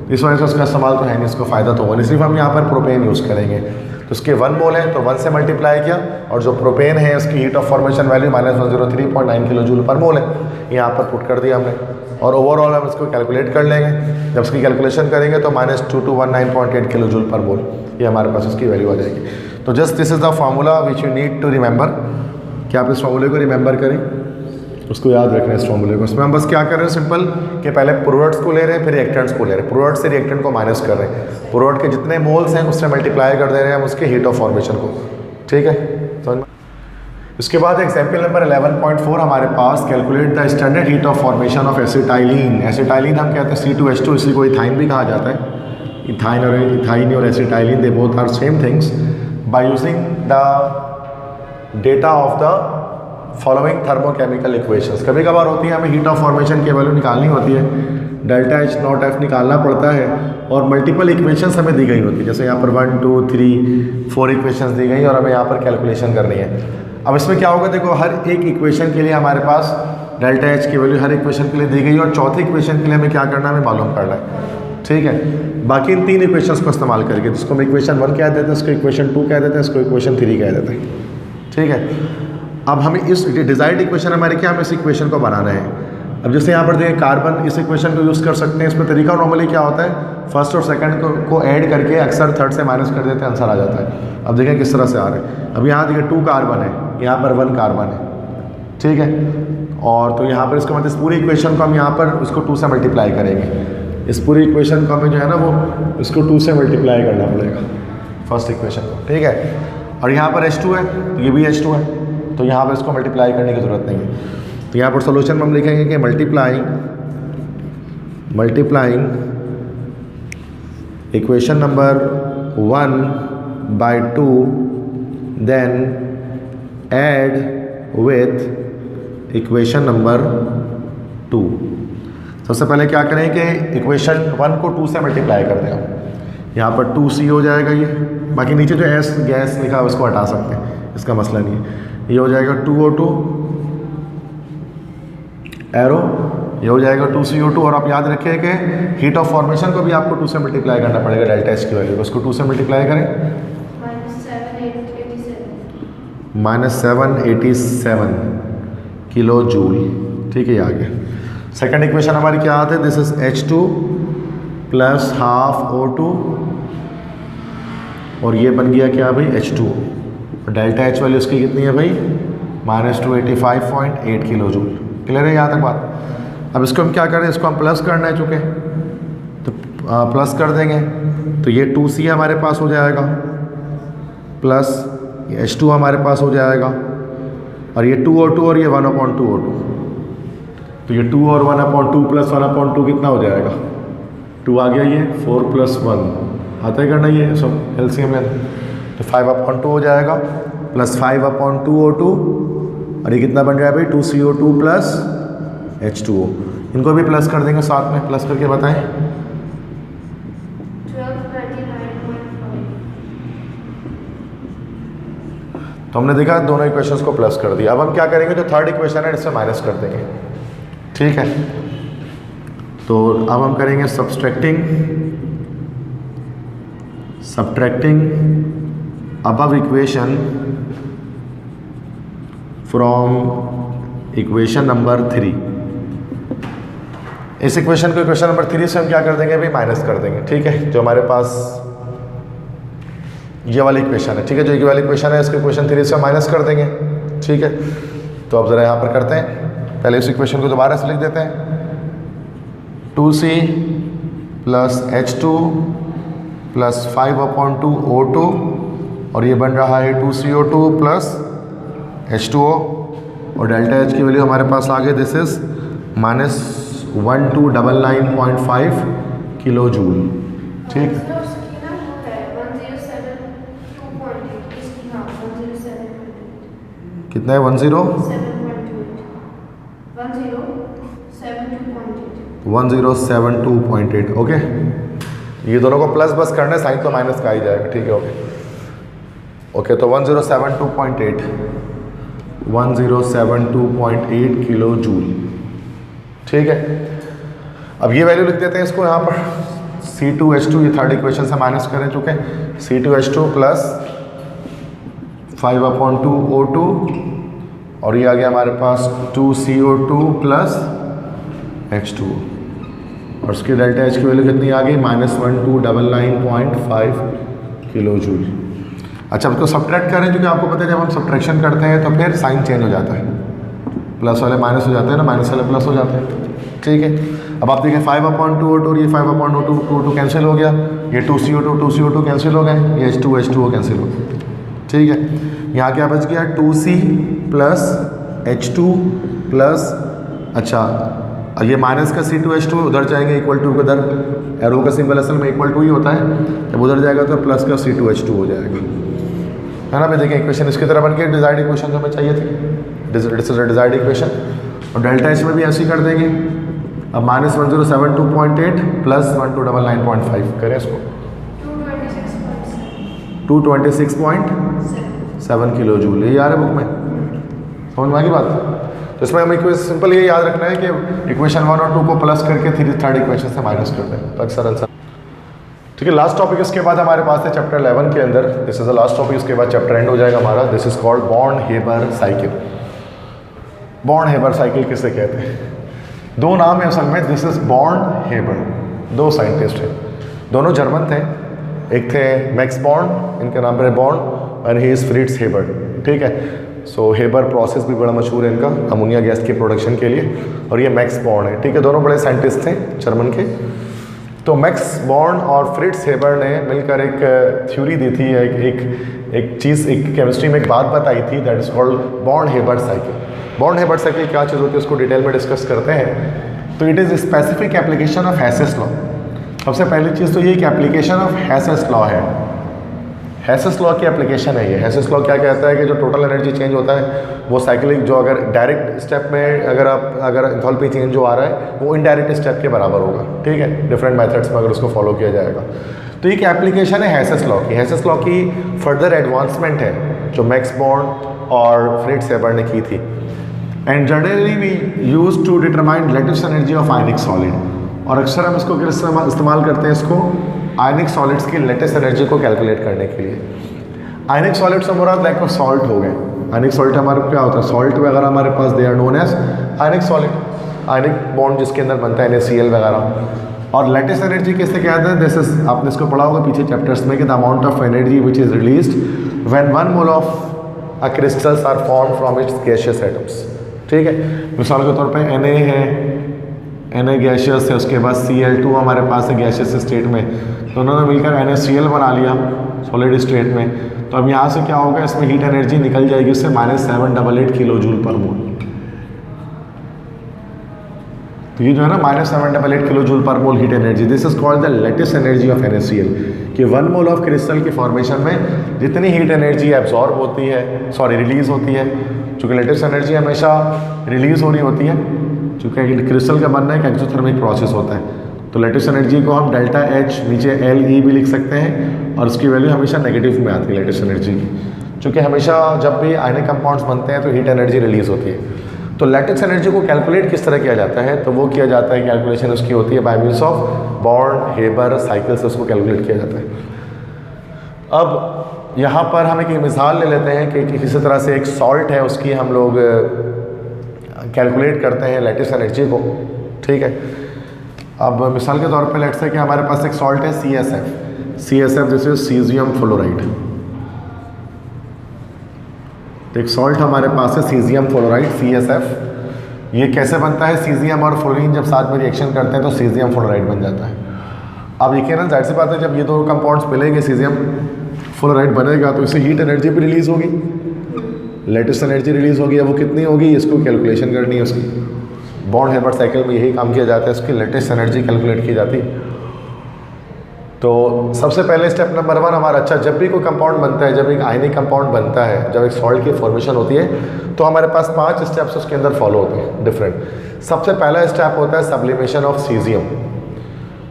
Speaker 1: इस वजह से उसका इस्तेमाल तो है नहीं, इसको फ़ायदा तो होगा नहीं, सिर्फ हम यहाँ पर प्रोपेन यूज़ करेंगे। तो उसके 1 मोल है तो 1 से मल्टीप्लाई किया, और जो प्रोपेन है उसकी heat of formation value -103.9 kilo joule per mole है, यहाँ पर पुट कर दिया हमने, और ओवरऑल हम इसको कैलकुलेट कर लेंगे। जब इसकी कैलकुलेशन करेंगे तो -2219.8 किलो जूल पर मोल, ये हमारे पास उसकी वैल्यू आ जाएगी। तो just this is the formula which you need to remember, कि आप इस फार्मूले को रिमेंबर करें, उसको याद रखना है इस फॉर्मूले को। इसमें हम बस क्या कर रहे हैं सिंपल, कि पहले प्रोडक्ट्स को ले रहे हैं फिर रिएक्टेंट्स को ले रहे हैं, प्रोडक्ट से रिएक्टेंट को माइनस कर रहे हैं, प्रोडक्ट के जितने मोल्स हैं उससे मल्टीप्लाई कर दे रहे हैं हम उसके हीट ऑफ फॉर्मेशन को। ठीक है, समझ में? इसके बाद एग्जाम्पल नंबर 11.4 हमारे पास, calculate the standard heat of formation of acetylene. Acetylene हम कहते हैं C2H2, इसी को इथाइन भी कहा जाता है। इथाइन और acetylene they both are same things. By using the data of the following thermochemical equations. कभी कभार होती है हमें हीट ऑफ फॉर्मेशन की वैल्यू निकालनी होती है, डेल्टा H0F निकालना पड़ता है, और मल्टीपल इक्वेशंस हमें दी गई होती है, जैसे यहाँ पर 1 2 3 4 इक्वेशंस दी गई और हमें यहाँ पर कैलकुलेशन करनी है। अब इसमें क्या होगा, देखो हर एक इक्वेशन के लिए हमारे पास डेल्टा H की वैल्यू हर इक्वेशन के लिए दी गई, और चौथी इक्वेशन के लिए हमें क्या करना है, हमें मालूम करना है। ठीक है, बाकी इन 3 इक्वेशंस को इस्तेमाल करके, जिसको हम इक्वेशन 1 कह देते हैं, इसको इक्वेशन 2 कह देते हैं, इसको इक्वेशन 3 कह देते हैं। ठीक है, अब हमें इस डिजायर्ड इक्वेशन हमारे क्या, हमें इस इक्वेशन को बनाना है। अब जैसे यहाँ पर देखिए कार्बन, इस इक्वेशन को यूज़ कर सकते हैं। इसमें तरीका नॉर्मली क्या होता है, फर्स्ट और सेकंड को ऐड करके अक्सर थर्ड से माइनस कर देते हैं, आंसर आ जाता है। अब देखें किस तरह से आ रहा है। अब यहाँ देखिए 2 कार्बन है, यहाँ पर 1 कार्बन है। ठीक है, और तो यहाँ पर इसका मतलब इस पूरी इक्वेशन को हम यहाँ पर उसको 2 से मल्टीप्लाई करेंगे। इस पूरी इक्वेशन को हमें जो है ना वो इसको 2 से मल्टीप्लाई करना पड़ेगा, फर्स्ट इक्वेशन को। ठीक है, और यहाँ पर H2 है तो ये भी H2 है, तो यहाँ पर इसको मल्टीप्लाई करने की ज़रूरत नहीं है। तो यहाँ पर सोल्यूशन में हम लिखेंगे कि multiplying equation number 1/2 then add with equation number 2। सबसे पहले क्या करें कि इक्वेशन 1 को 2 से मल्टीप्लाई कर दें। यहाँ पर 2C हो जाएगा ये, बाकी नीचे जो S गैस लिखा है उसको हटा सकते हैं, इसका मसला नहीं है। ये हो जाएगा 2O2 एरो, ये हो जाएगा 2CO2। और आप याद रखिए कि हीट ऑफ फॉर्मेशन को भी आपको 2 से मल्टीप्लाई करना पड़ेगा, डेल्टा H की वैल्यू को, उसको 2 से मल्टीप्लाई करें, -787 किलो जूल। ठीक है, ये आ गया। सेकंड इक्वेशन हमारी क्या आती है, this is H2 plus half O2 और ये बन गया क्या भाई H2। डेल्टा H वैल्यू इसकी कितनी है भाई, -285.8 किलो जूल। क्लियर है यहाँ तक बात। अब इसको हम क्या करें, इसको हम प्लस करना है चूँकि, तो प्लस कर देंगे तो ये 2C हमारे पास हो जाएगा प्लस ये H2 हमारे पास हो जाएगा और ये 2O2 और ये 1/2O2। तो ये 2 और 1/2 प्लस 1/2 कितना हो जाएगा, 2 आ गया, ये 4 + 1 आता ही करना ये सब एलसीएम में, तो 5/2 हो जाएगा प्लस 5/2O2 और ये कितना बन रहा है भाई 2CO2 प्लस H2O। इनको भी प्लस कर देंगे साथ में, प्लस करके बताएं।
Speaker 2: 1239.5।
Speaker 1: तो हमने देखा दोनों इक्वेशंस को प्लस कर दिया। अब हम क्या करेंगे, जो थर्ड इक्वेशन है इससे माइनस कर देंगे। ठीक है, तो अब हम करेंगे subtracting above equation from equation number 3। इस इक्वेशन को इक्वेशन नंबर 3 से हम क्या कर देंगे भाई, माइनस कर देंगे। ठीक है, जो हमारे पास ये वाली इक्वेशन है, ठीक है, जो ये वाली इक्वेशन है इसको इक्वेशन 3 से माइनस कर देंगे। ठीक है, तो अब ज़रा यहाँ पर करते हैं, पहले इस इक्वेशन को दोबारा से लिख देते हैं। 2C plus H2 plus 5/2O2 और ये बन रहा है 2CO2 प्लस H2O और डेल्टा H की वैल्यू हमारे पास आ गई, दिस इज -1299.5 किलो जूल। ठीक, कितना है 1072.8। ओके, ये दोनों को प्लस बस करना है, साइन तो माइनस का ही जाएगा। ठीक है, ओके, तो 1072.8 किलो जूल। ठीक है, अब ये वैल्यू लिख देते हैं इसको यहाँ पर, C2H2, ये थर्ड इक्वेशन से माइनस करें चुके, C2H2 प्लस 5/2O2 और ये आ गया हमारे पास 2CO2 प्लस H2O और उसकी डेल्टा H की वैल्यू कितनी आ गई, -1299.5 किलो जूल। अच्छा, अब इसको सब्ट्रैक्ट करें, क्योंकि आपको पता है जब हम सब्ट्रैक्शन करते हैं तो फिर साइन चेंज हो जाता है, प्लस वाले माइनस हो जाते हैं ना, माइनस वाले प्लस हो जाते हैं। ठीक है, अब आप देखें 5/2O2 और ये 5/2 कैंसिल हो गया, ये 2CO2 कैंसिल हो गए, ये H2O कैंसिल हो गए। ठीक है, यहाँ क्या बच गया 2C प्लस H2 प्लस, अच्छा ये माइनस का C2H2 उधर जाएंगे, इक्वल टू उधर एरो का सिंबल असल में इक्वल टू ही होता है, जब उधर जाएगा तो प्लस का C2H2 हो जाएगा, है ना भाई। देखें इक्वेशन इसकी तरह बन गई, डिजायर्ड इक्वेशन जो हमें चाहिए थी, डिजायर्ड इक्वेशन। और डेल्टा H में भी ऐसे ही कर देंगे। अब -1072.8 प्लस 1299.5 करें इसको, 226.7 किलो जूल। ये यार है बुक में, समझ में आ गई बात। तो इसमें हमें सिंपल ये याद रखना है कि इक्वेशन 1 और 2 को प्लस करके थर्ड इक्वेशन से माइनस कर दें, तो अक्सर आंसर। ठीक है, लास्ट टॉपिक इसके बाद हमारे पास है चैप्टर 11 के अंदर, this is the last topic, इसके बाद चैप्टर एंड हो जाएगा हमारा। This is called born-Haber cycle. Born-Haber cycle किसे कहते हैं, दो नाम है असल में, दिस इज बॉर्न-हेबर, दो साइंटिस्ट हैं, दोनों जर्मन थे, एक थे मैक्स बॉर्न, इनके नाम पर है Born, and he is Fritz Haber. ठीक है, सो हेबर प्रोसेस भी बड़ा मशहूर है इनका अमोनिया गैस के प्रोडक्शन के लिए, और ये मैक्स बॉर्न है। ठीक है, दोनों बड़े साइंटिस्ट थे जर्मन के। तो मैक्स बॉर्न और फ्रिट्ज हेबर ने मिलकर एक थ्योरी दी थी, एक एक चीज़, एक केमिस्ट्री में एक बात बताई थी, that is called born Herbert cycle. Born Herbert cycle क्या चीज़ होती है उसको डिटेल में डिस्कस करते हैं। तो it is specific application of Hess's law. सबसे पहली चीज़ तो ये कि एप्लीकेशन ऑफ हेसेस लॉ है। हेसेस लॉ की एप्लीकेशन है ये। हेसेस लॉ क्या कहता है कि जो टोटल एनर्जी चेंज होता है वो साइक्लिक, जो अगर डायरेक्ट स्टेप में अगर एंथैल्पी चेंज जो आ रहा है वो इनडायरेक्ट स्टेप के बराबर होगा, ठीक है, डिफरेंट मेथड्स में अगर उसको फॉलो किया जाएगा। तो ये एक एप्लीकेशन है हेसेस लॉ की। हेसेस लॉ की फर्दर एडवांसमेंट है जो मैक्स बॉर्न और फ्रिट्ज हेबर ने की थी। And generally we use to determine lattice energy of ionic solid, और अक्सर हम इसको किस इस्तेमाल करते हैं, इसको आयनिक सॉलिड्स की लैटिस एनर्जी को कैलकुलेट करने के लिए। आयनिक सॉलिड्स से मुराद लाइक सॉल्ट हो गए। आयनिक सॉल्ट हमारे क्या होता है, सॉल्ट वगैरह हमारे पास they are known as ionic solid, ionic bond जिसके अंदर बनता है NaCl वगैरह। और लैटिस एनर्जी किससे कहते हैं, दिस इज, आपने इसको पढ़ा होगा पीछे चैप्टर्स में कि the amount of energy which is released when 1 mole of a crystals are form from its gaseous atoms, ठीक है। मिसाल के तौर पे Na है, Na गैशियस है, उसके बाद Cl2 हमारे पास है गैशियस स्टेट में, तो उन्होंने मिलकर NaCl बना लिया सॉलिड स्टेट में। तो अब यहाँ से क्या होगा, इसमें हीट एनर्जी निकल जाएगी उससे -788 किलो जूल पर मोल। तो ये जो है ना -788 kilo joule per mole heat energy, this is called the lattice energy of NaCl। कि 1 मोल ऑफ क्रिस्टल की फॉर्मेशन में जितनी हीट एनर्जी एब्जॉर्ब होती है, सॉरी रिलीज होती है, चूँकि लैटिस एनर्जी हमेशा रिलीज हो रही होती है, चूँकि क्रिस्टल का बनना एक एक्सोथर्मिक प्रोसेस होता है, तो लैटिस एनर्जी को हम डेल्टा H नीचे LE भी लिख सकते हैं, और उसकी वैल्यू हमेशा नेगेटिव में आती है लैटिस एनर्जी की, क्योंकि हमेशा जब भी आयनिक कंपाउंड्स बनते हैं तो हीट एनर्जी रिलीज होती है। तो लैटिस एनर्जी को कैलकुलेट किस तरह किया जाता है, तो वो किया जाता है, कैलकुलेशन उसकी होती है by means of Born Haber cycle से उसको कैलकुलेट किया जाता है। अब यहाँ पर हम एक मिसाल ले लेते हैं कि किसी तरह से एक सॉल्ट है, उसकी हम लोग कैलकुलेट करते हैं लैटिस एनर्जी को, ठीक है। अब मिसाल के तौर पे लेट्स से कि हमारे पास एक सॉल्ट है CSF, this is caesium fluoride. तो एक सॉल्ट हमारे पास है सीजियम फ्लोराइड CSF। ये कैसे बनता है, सीजियम और फ्लोरीन जब साथ में रिएक्शन करते हैं तो सीजियम फ्लोराइड बन जाता है। अब यकीनन जाहिर सी बात है, जब ये दो कंपाउंड्स मिलेंगे, सीजियम फ्लोराइड बनेगा, तो इससे हीट एनर्जी भी रिलीज़ होगी, लैटिस एनर्जी रिलीज़ होगी। अब वो कितनी होगी, इसको कैलकुलेशन करनी है उसकी। बॉर्न हेबर्ट साइकिल में यही काम किया जाता है, इसकी लैटिस एनर्जी कैलकुलेट की जाती है। तो सबसे पहले स्टेप नंबर 1 हमारा, अच्छा जब भी कोई कंपाउंड बनता है, जब एक आयनिक कंपाउंड बनता है, जब एक सॉल्ट की फॉर्मेशन होती है, तो हमारे पास 5 स्टेप्स उसके अंदर फॉलो होते हैं डिफरेंट। सबसे पहला स्टेप होता है सब्लिमेशन ऑफ सीजियम।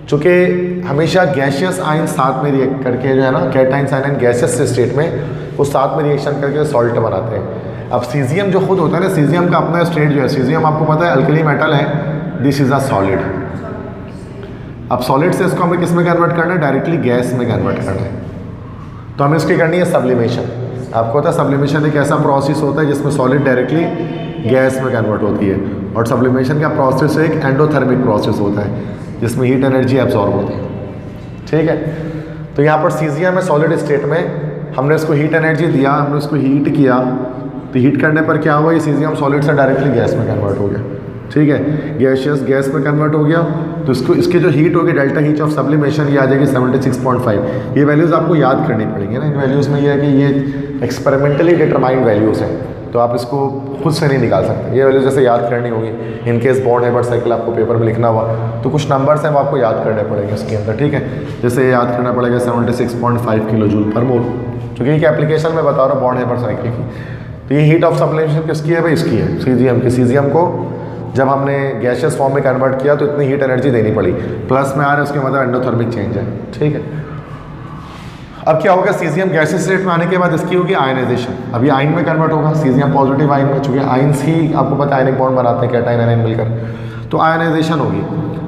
Speaker 1: चूँकि हमेशा गैशियस आयन साथ में रिएक्ट करके जो है ना, कैटाइंस आयन गैसियस स्टेट में वो साथ में रिएक्शन करके सॉल्ट बनाते हैं। अब सीजियम जो खुद होता है ना, सीजियम का अपना स्टेट जो है, सीजियम आपको पता है अल्कली मेटल है, दिस इज़ अ सॉलिड। अब सॉलिड से इसको हमें किस में कन्वर्ट करना है, डायरेक्टली गैस में कन्वर्ट करना है, तो हमें इसकी करनी है सब्लिमेशन। आपको पता है सब्लिमेशन एक ऐसा प्रोसेस होता है जिसमें सॉलिड डायरेक्टली गैस में कन्वर्ट होती है, और सब्लिमेशन का प्रोसेस एक एंडोथर्मिक प्रोसेस होता है जिसमें हीट एनर्जी एब्जॉर्ब होती है, ठीक है। तो यहाँ पर सीजियम है सॉलिड स्टेट में, हमने इसको हीट एनर्जी दिया, हमने उसको हीट किया, तो हीट करने पर क्या हुआ, ये सीजियम सॉलिड से डायरेक्टली गैस में कन्वर्ट हो गया, ठीक है, गैशियस गैस में कन्वर्ट हो गया। तो इसको इसकी जो हीट होगी, डेल्टा हीट ऑफ सब्लिमेशन, ये आ जाएगी 76.5। ये वैल्यूज़ आपको याद करनी पड़ेंगी ना, इन वैल्यूज़ में ये है कि ये एक्सपेरिमेंटली डिटरमाइंड वैल्यूज़ हैं, तो आप इसको खुद से नहीं निकाल सकते, ये वैल्यूज जैसे याद करनी होगी। इनकेस बॉर्न हेबर्ट साइकिल आपको पेपर में लिखना हुआ तो कुछ नंबर्स हैं वो आपको याद करने पड़ेंगे इसके अंदर, ठीक है। जैसे ये याद करना पड़ेगा 76.5 किलो जूल पर मोल, क्योंकि एक एप्लीकेशन में बता रहा हूँ बॉर्न हेबर्ट साइकिल की। तो ये हीट ऑफ सब्लिमेशन किसकी है भाई, इसकी है, सीजियम की। सीजियम को जब हमने गैशियस फॉर्म में कन्वर्ट किया तो इतनी हीट एनर्जी देनी पड़ी, प्लस में आ रहा है, उसके मतलब एंडोथर्मिक चेंज है, ठीक है। अब क्या होगा, सीजियम गैसियस स्टेट में आने के बाद इसकी होगी आयनाइजेशन। अभी आयन में कन्वर्ट होगा, सीजियम पॉजिटिव आयन में, चूँकि आयन्स ही आपको पता है आयनिक बॉन्ड बनाते हैं कैटाइन आयन मिलकर, तो आयनाइजेशन होगी।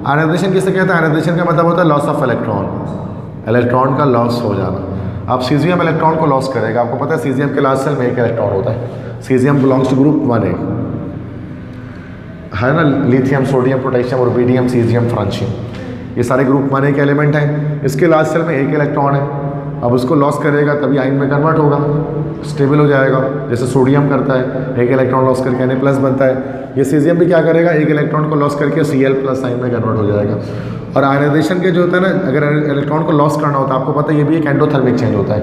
Speaker 1: आयनाइजेशन किसे कहते हैं, आयनाइजेशन का मतलब होता है लॉस ऑफ इलेक्ट्रॉन, इलेक्ट्रॉन का लॉस हो जाना। अब सीजियम इलेक्ट्रॉन को लॉस करेगा, आपको पता है सीजियम के लास्ट सेल में एक इलेक्ट्रॉन होता है, caesium belongs to group 1A, है ना, lithium, sodium, potassium, rubidium, caesium, francium, ये सारे ग्रुप 1A के एलिमेंट हैं। इसके लास्ट सेल में एक इलेक्ट्रॉन है, अब उसको लॉस करेगा तभी आयन में कन्वर्ट होगा, स्टेबल हो जाएगा, जैसे सोडियम करता है, एक इलेक्ट्रॉन लॉस करके Na+ बनता है। ये सीजियम भी क्या करेगा, एक इलेक्ट्रॉन को लॉस करके Cl+ आयन में कन्वर्ट हो जाएगा। और आयनाइजेशन के जो होता है ना, अगर इलेक्ट्रॉन को लॉस करना होता है, आपको पता है ये भी एक एंडोथर्मिक चेंज होता है,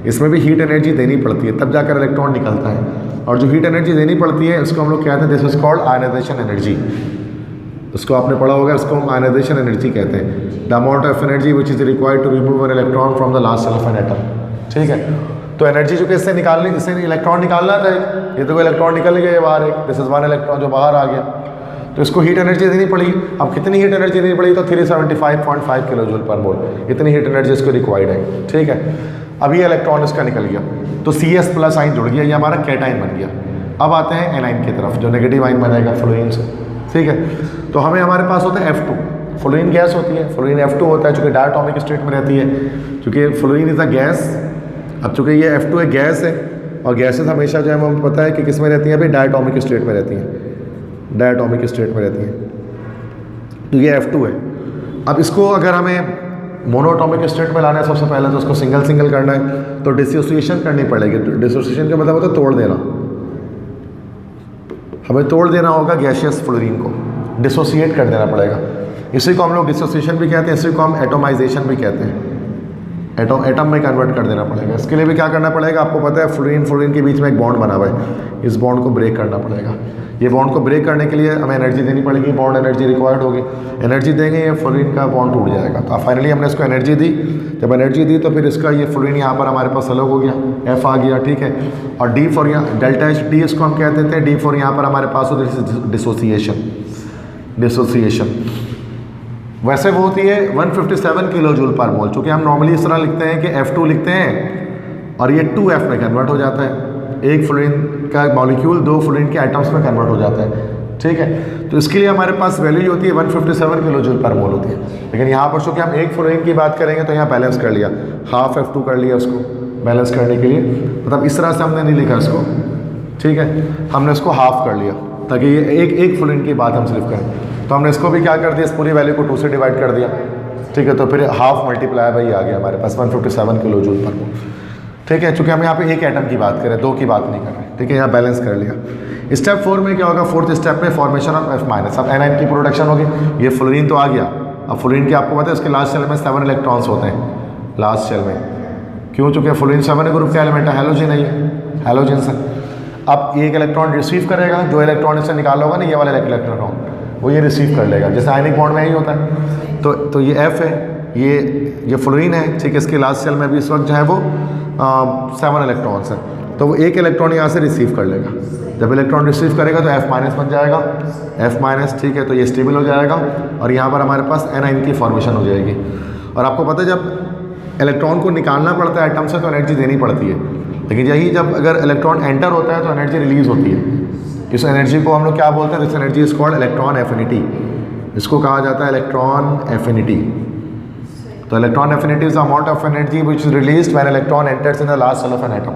Speaker 1: इसमें भी हीट एनर्जी देनी पड़ती है तब जाकर इलेक्ट्रॉन निकलता है। और जो हीट एनर्जी देनी पड़ती है उसको हम लोग कहते हैं this is called ionization energy. उसको आपने पढ़ा होगा, उसको हम आयनाइजेशन एनर्जी कहते हैं। The amount of energy which is required to remove an electron from the last shell of an atom. ठीक है, तो एनर्जी जो कि इससे निकालनी, इससे इलेक्ट्रॉन निकालना था, ये तो इलेक्ट्रॉन निकल गया बाहर, एक दिस इज वन इलेक्ट्रॉन जो बाहर आ गया, तो इसको हीट एनर्जी देनी पड़ी। अब कितनी हीट एनर्जी देनी पड़ी, तो 375.5 किलो जूल पर मोल, इतनी हीट एनर्जी इसको रिक्वायर्ड है। ठीक है, अब ये इलेक्ट्रॉन इसका निकल गया तो Cs+ आयन जुड़ गया, ये हमारा कैटाइन बन गया। अब आते हैं एनाइन की तरफ, जो नेगेटिव आयन बनेगा फ्लोरीन से। ठीक है, तो हमें हमारे पास होता है F2, फ्लोरीन गैस होती है, फ्लोरीन F2 होता है, चूँकि डायटोमिक स्टेट में रहती है, चूँकि फ्लोरीन इज़ अ गैस। अब चूँकि ये F2 एक गैस है, और गैसेस हमेशा जो है हमें पता है कि किस में रहती हैं, अभी डायटोमिक स्टेट में रहती हैं, डायटोमिक स्टेट में रहती हैं, तो ये F2 है। अब इसको अगर हमें मोनोटॉमिक स्टेट में लाना है, सबसे पहले तो उसको सिंगल सिंगल करना है, तो डिसोसिएशन करनी पड़ेगी। डिसोसिएशन का मतलब होता है तोड़ देना, हमें तोड़ देना होगा गैसियस फ्लोरीन को, डिसोसिएट कर देना पड़ेगा। इसी को हम लोग डिसोसिएशन भी कहते हैं, इसी को हम एटोमाइजेशन भी कहते हैं, एटम में कन्वर्ट कर देना पड़ेगा। इसके लिए भी क्या करना पड़ेगा, आपको पता है फ्लोरीन के बीच में एक बॉन्ड बना हुआ है, इस बॉन्ड को ब्रेक करना पड़ेगा। ये बॉन्ड को ब्रेक करने के लिए हमें एनर्जी देनी पड़ेगी, बॉन्ड एनर्जी रिक्वायर्ड होगी, एनर्जी देंगे ये फ्लोरीन का बॉन्ड टूट जाएगा। तो फाइनली हमने इसको एनर्जी दी, जब एनर्जी दी तो फिर इसका ये फ्लोरीन यहाँ पर हमारे पास अलग हो गया, F आ गया। ठीक है, और D फॉर यहाँ डेल्टा H, D इसको हम कहते थे, D फॉर यहाँ पर हमारे पास होती है डिसोसिएशन। वैसे वो होती है 157 किलो जूल पर मोल, चूँकि हम नॉर्मली इस तरह लिखते हैं कि F2 लिखते हैं और ये 2F में कन्वर्ट हो जाता है, एक फ्लोरीन का मॉलिक्यूल 2 फ्लोरीन के आइटम्स में कन्वर्ट हो जाता है। ठीक है, तो इसके लिए हमारे पास वैल्यू होती है 157 किलो जूल पर मोल होती है। लेकिन यहाँ पर चूँकि हम एक फ्लोरीन की बात करेंगे तो यहाँ बैलेंस कर लिया, हाफ F2 कर लिया उसको बैलेंस करने के लिए, मतलब इस तरह से हमने नहीं लिखा इसको। ठीक है, हमने इसको हाफ कर लिया ताकि ये एक फ्लोरीन की बात हम सिर्फ करें। तो हमने इसको भी क्या कर दिया, इस पूरी वैल्यू को 2 से डिवाइड कर दिया। ठीक है, तो फिर हाफ मल्टीप्लाई बाई आ गया हमारे पास 157 किलो जूल पर मोल। ठीक है, चूँकि हम यहाँ पे एक एटम की बात करें, 2 की बात नहीं कर रहे। ठीक है, यहाँ बैलेंस कर लिया। स्टेप 4 में क्या होगा, 4th स्टेप में फॉर्मेशन ऑफ F-। अब एनाइन की प्रोडक्शन होगी, ये फ्लोरीन तो आ गया। अब फ्लोरीन के आपको पता है उसके लास्ट शेल में 7 इलेक्ट्रॉन्स होते हैं, लास्ट शेल में, क्यों, चूँकि फ्लोरीन 7 ग्रुप का एलिमेंट है, हैलोजन है, ये हैलोजन से। अब एक इलेक्ट्रॉन रिसीव करेगा, जो इलेक्ट्रॉन इससे निकाला होगा ना, ये वाला इलेक्ट्रॉन वो ये रिसीव कर लेगा, जैसे आयनिक बॉन्ड में यही होता है। तो ये F है, ये फ्लोरीन है। ठीक है, इसके लास्ट शेल में भी इस वक्त जो है वो 7 इलेक्ट्रॉन्स हैं, तो वो एक इलेक्ट्रॉन यहाँ से रिसीव कर लेगा। जब इलेक्ट्रॉन रिसीव करेगा तो F- बन जाएगा, F-। ठीक है, तो ये स्टेबल हो जाएगा और यहाँ पर हमारे पास एनाइन की फॉर्मेशन हो जाएगी। और आपको पता है जब इलेक्ट्रॉन को निकालना पड़ता है एटम से तो एनर्जी देनी पड़ती है, लेकिन यही जब अगर इलेक्ट्रॉन एंटर होता है तो एनर्जी रिलीज होती है। इस एनर्जी को हम लोग क्या बोलते हैं, this energy is called electron affinity, इसको कहा जाता है इलेक्ट्रॉन एफिनिटी। तो electron affinity is the amount of energy which is released when electron enters in the last shell of an atom,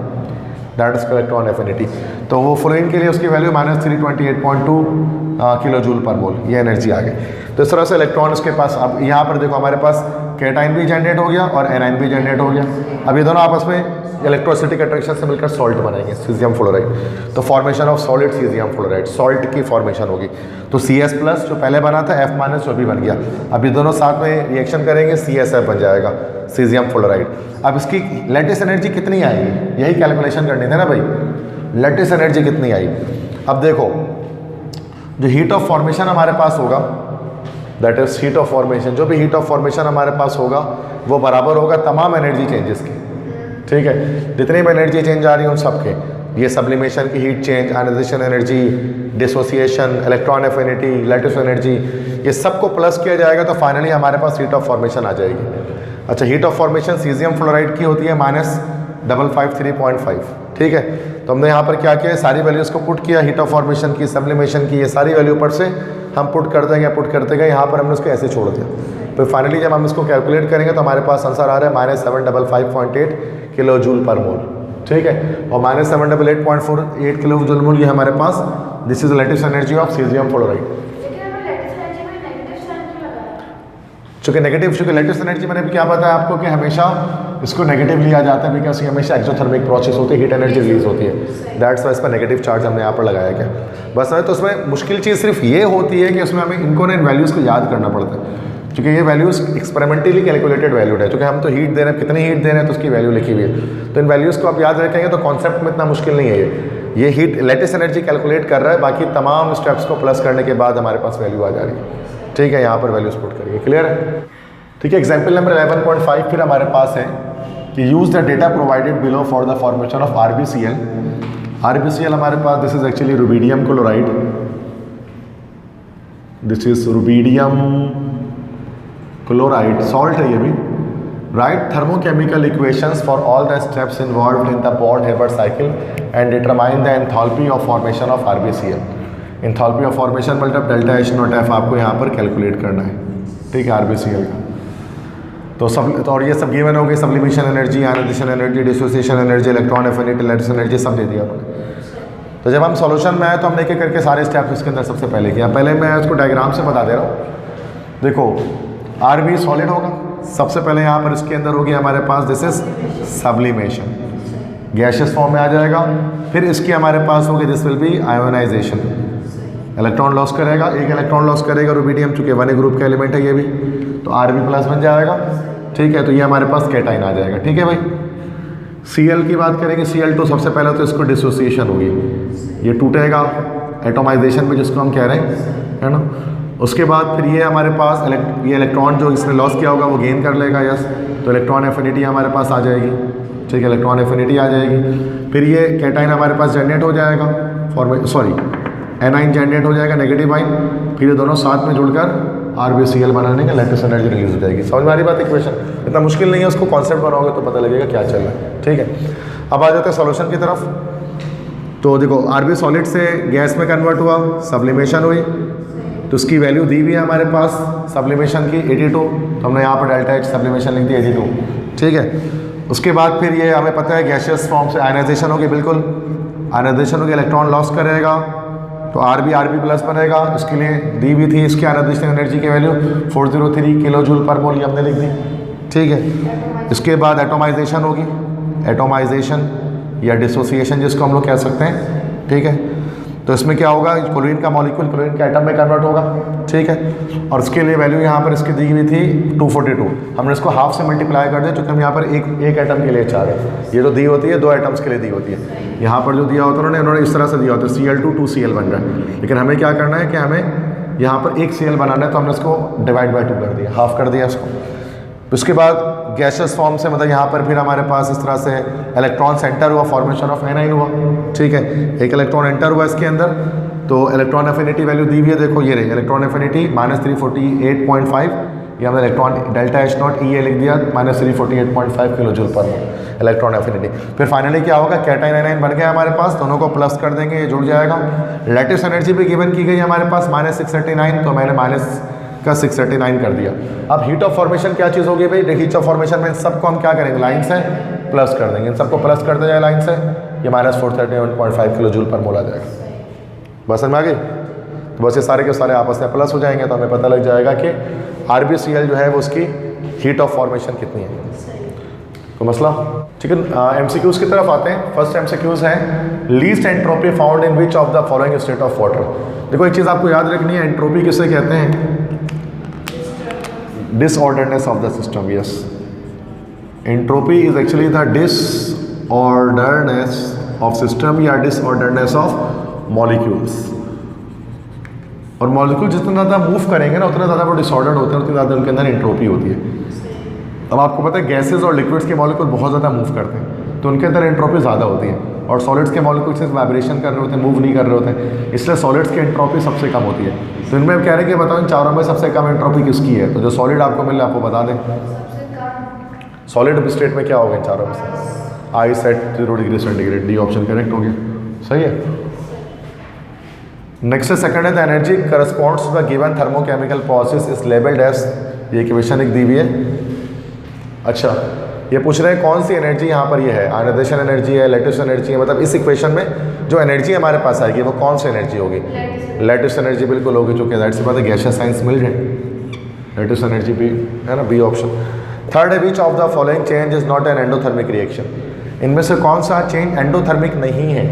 Speaker 1: that is electron affinity. तो वो fluorine के लिए उसकी वैल्यू -328.2 किलो जूल पर मोल, ये energy आ गई। तो इस तरह से इलेक्ट्रॉन उसके पास, अब यहाँ पर देखो हमारे पास कैटाइन भी जनरेट हो गया और एनाइन भी जनरेट हो गया। अब ये दोनों आपस में इलेक्ट्रोस्टैटिक अट्रैक्शन से मिलकर सॉल्ट बनाएंगे, सीजियम फ्लोराइड। तो formation of solid caesium fluoride, salt की फॉर्मेशन होगी। तो Cs+ जो पहले बना था, F- जो भी बन गया, अब ये दोनों साथ में रिएक्शन करेंगे, CSF बन जाएगा, सीजियम फ्लोराइड। अब इसकी लेटेस्ट एनर्जी कितनी आएगी, यही कैलकुलेशन करनी थी ना भाई, लेटेस्ट एनर्जी कितनी आई। अब देखो जो हीट ऑफ फॉर्मेशन हमारे पास होगा, that is heat of formation, जो भी हीट ऑफ फॉर्मेशन हमारे पास होगा वो बराबर होगा तमाम एनर्जी चेंजेस के। ठीक है, जितनी भी एनर्जी चेंज आ रही है उन सब के, ये सब्लिमेशन की heat change, ionization energy, dissociation, electron affinity, lattice energy, ये सबको प्लस किया जाएगा तो फाइनली हमारे पास हीट ऑफ फॉर्मेशन आ जाएगी। अच्छा, heat of formation caesium fluoride की होती है -553.5। ठीक है, तो हमने यहाँ पर क्या किया, सारी वैल्यूज़ को पुट किया, हीट ऑफ फॉर्मेशन की, सब्लिमेशन की, ये सारी वैल्यू पर से हम पुट करते गए, यहाँ पर हमने उसको ऐसे छोड़ दिया। तो फाइनली जब हम इसको कैलकुलेट करेंगे तो हमारे पास आंसर आ रहा है -755.8 किलो जूल पर मोल। ठीक है, और -788.48 किलो जूल मोल ये हमारे पास, this is lattice energy of caesium fluoride. चूँकि नेगेटिव, चूँकि लेटेस्ट एनर्जी मैंने भी क्या बताया आपको कि हमेशा इसको नेगेटिव लिया जाता है बिकॉज ये हमेशा एक्सोथर्मिक प्रोसेस होती है, हीट एनर्जी रिलीज होती है, दैट्स वाई इस पर नेगेटिव चार्ज हमने यहाँ पर लगाया गया। बस है तो उसमें मुश्किल चीज़ सिर्फ ये होती है कि उसमें हमें इनको इन वैल्यूज़ को याद करना पड़ता है, क्योंकि ये वैल्यूज़ एक्सपेरिमेंटली कैलकुलेटेड वैल्यूड है, क्योंकि हम तो हीट दे रहे हैं, कितनी हीट दे रहे हैं तो उसकी वैल्यू लिखी हुई है, तो इन वैल्यूज़ को आप याद रखेंगे तो कॉन्सेप्ट में इतना मुश्किल नहीं है। ये हीट लेटेस्ट एनर्जी कैलकुलेट कर रहा है, बाकी तमाम स्टेप्स को प्लस करने के बाद हमारे पास वैल्यू आ जा रही है। ठीक है, यहाँ पर वैल्यूज पुट करिए, क्लियर है। ठीक है, एग्जाम्पल नंबर 11.5 फिर हमारे पास है कि use the data provided below for the formation of RbCl। RbCl हमारे पास this is actually rubidium chloride, this is rubidium chloride, salt है ये भी। Write thermochemical equations for all the steps involved in the Port-Haber cycle and determine the enthalpy of formation of RbCl। Enthalpy of formation मतलब delta H naught F आपको यहाँ पर calculate करना है। ठीक है, RbCl का तो सब, तो और ये सब गिवन हो गए, sublimation energy, ionization energy, dissociation energy, electron affinity, lattice energy, सब दे दिया उन्होंने। तो जब हम सॉल्यूशन में आए तो हमने एक एक करके सारे स्टेप्स इसके अंदर सबसे पहले किया। पहले मैं इसको डायग्राम से बता दे रहा हूँ। देखो Rb सॉलिड होगा, सबसे पहले यहाँ पर इसके अंदर होगी हमारे पास this is sublimation, gaseous form में आ जाएगा। फिर इसकी हमारे पास होगी this will be ionization, electron loss करेगा, एक इलेक्ट्रॉन लॉस करेगा रुबीडियम, चूँकि 1a ग्रुप का एलिमेंट है ये भी, तो Rb प्लस बन जाएगा। ठीक है, तो ये हमारे पास कैटाइन आ जाएगा। ठीक है भाई, Cl की बात करेंगे, Cl2 सबसे पहले तो इसको डिसोसिएशन होगी, ये टूटेगा एटोमाइजेशन में जिसको हम कह रहे हैं, है ना। उसके बाद फिर ये हमारे पास ये इलेक्ट्रॉन जो इसने लॉस किया होगा वो गेन कर लेगा, यस, तो इलेक्ट्रॉन एफिनिटी हमारे पास आ जाएगी। ठीक है, इलेक्ट्रॉन एफिनिटी आ जाएगी। फिर ये कैटाइन हमारे पास जनरेट हो जाएगा, एनाइन जनरेट हो जाएगा, नेगेटिव आइन, फिर ये दोनों साथ में जुड़कर RbCl बनाने का लेटेस्ट एनर्जी रिलीज हो जाएगी। समझ में आ रही बात? इक्वेशन इतना मुश्किल नहीं है, उसको कॉन्सेप्ट बनाओगे तो पता लगेगा क्या चल रहा है। ठीक है, अब आ जाते हैं सॉल्यूशन की तरफ। तो देखो Rb सॉलिड से गैस में कन्वर्ट हुआ, सब्लिमेशन हुई, तो उसकी वैल्यू दी हुई है हमारे पास सब्लिमेशन की 82, तो हमने यहाँ पर डेल्टा H सब्लिमेशन लिख दी 82। ठीक है, उसके बाद फिर ये हमें पता है गैशियस फॉर्म से आयनाइजेशन होगी, बिल्कुल आयनाइजेशन होगी, इलेक्ट्रॉन लॉस करेगा, तो Rb प्लस बनेगा। इसके लिए दी हुई थी इसकी आयनाइजेशन एनर्जी की वैल्यू 403 किलो जूल पर मोल, ये हमने लिख दी। ठीक है, इसके बाद एटोमाइजेशन होगी, एटोमाइजेशन या डिसोसिएशन जिसको हम लोग कह सकते हैं। ठीक है, तो इसमें क्या होगा, क्लोरीन का मॉलिक्यूल क्लोरीन के एटम में कन्वर्ट होगा। ठीक है, और उसके लिए वैल्यू यहाँ पर इसकी दी हुई थी 242, हमने इसको हाफ से मल्टीप्लाई कर दिया क्योंकि हम यहाँ पर एक एटम के लिए चाह रहे हैं। ये जो दी होती है 2 एटम्स के लिए दी होती है, यहाँ पर जो दिया होता है उन्होंने इस तरह से दिया होता है Cl2 2Cl बन रहा है, लेकिन हमें क्या करना है कि हमें यहाँ पर एक Cl बनाना है, तो हमने इसको डिवाइड बाई 2 कर दिया, हाफ कर दिया इसको। उसके बाद गैशियस फॉर्म से मतलब यहाँ पर फिर हमारे पास इस तरह से इलेक्ट्रॉन सेंटर हुआ, फॉर्मेशन ऑफ एनाइन हुआ। ठीक है, एक इलेक्ट्रॉन एंटर हुआ इसके अंदर, तो इलेक्ट्रॉन एफिनिटी वैल्यू दी हुई है, देखो ये रही इलेक्ट्रॉन एफिनिटी -348.5, ये हमने electron delta H not E लिख दिया -348.5 किलो जूल पर मोल इलेक्ट्रॉन एफिनिटी। फिर फाइनली क्या होगा, कैटाइन एनाइन बन गया हमारे पास, दोनों को प्लस कर देंगे, ये जुड़ जाएगा। लेटेस्ट एनर्जी भी गिवन की गई हमारे पास -639, तो मैंने माइनस का 639 कर दिया। अब हीट ऑफ फॉर्मेशन क्या चीज़ होगी भाई, हीट ऑफ फॉर्मेशन में इन सबको हम क्या करेंगे, लाइन से प्लस कर देंगे, इन सबको प्लस करते जाए लाइन से, ये -431.5 किलो जूल पर मोल आ जाएगा। बस समझ में आ गई? तो बस ये सारे के सारे आपस में प्लस हो जाएंगे, तो हमें पता लग जाएगा कि RbCl जो है वो उसकी हीट ऑफ फॉर्मेशन कितनी है। तो मसला ठीक है। MCQs की तरफ आते हैं। फर्स्ट MCQs है least entropy found in which of the following state of water. देखो एक चीज़ आपको याद रखनी है, एंट्रोपी किसे कहते हैं, disorderness of the system. Yes, entropy is actually the disorderness of system या डिसऑर्डरनेस ऑफ मॉलिक्यूल्स। और मॉलिक्यूल जितना ज़्यादा मूव करेंगे ना उतना ज़्यादा वो डिसऑर्डर्ड होते हैं, उतनी ज़्यादा उनके अंदर एंट्रोपी होती है। अब आपको पता है गैसेज और लिक्विड्स के मॉलिक्यूल बहुत ज़्यादा मूव करते हैं, तो उनके अंदर एंट्रोपी ज़्यादा होती है, और सॉलिड्स के मॉलिक्यूल सिर्फ वाइब्रेशन कर रहे होते हैं, मूव नहीं कर रहे होते हैं, इसलिए सॉलिड्स की एंट्रोपी सबसे कम होती है। तो इनमें कह रहे हैं कि बताओ इन चारों में सबसे कम एंट्रोपी किसकी है, तो जो सॉलिड आपको मिल रहा है आपको बता दें। सॉलिड स्टेट में क्या होगा इन चारों में से, I set 0 degree centigrade, D option correct हो गया, सही है। नेक्स्ट सेकंड है the energy corresponds to the given thermochemical process is labelled as, ये इक्वेशन एक दी हुई है। अच्छा, ये पूछ रहे हैं कौन सी एनर्जी यहाँ पर ये है, आयनाइजेशन एनर्जी है, लेटिस एनर्जी है, मतलब इस इक्वेशन में जो एनर्जी हमारे पास आएगी वो कौन सी एनर्जी होगी, लेटिस एनर्जी बिल्कुल होगी, चूँकि दैट से बात है गैशियस साइंस मिल जाए, लेटेस्ट एनर्जी बी है ना, बी ऑप्शन। थर्ड है which of the following change is not an endothermic reaction, इनमें से कौन सा चेंज एंडोथर्मिक नहीं है?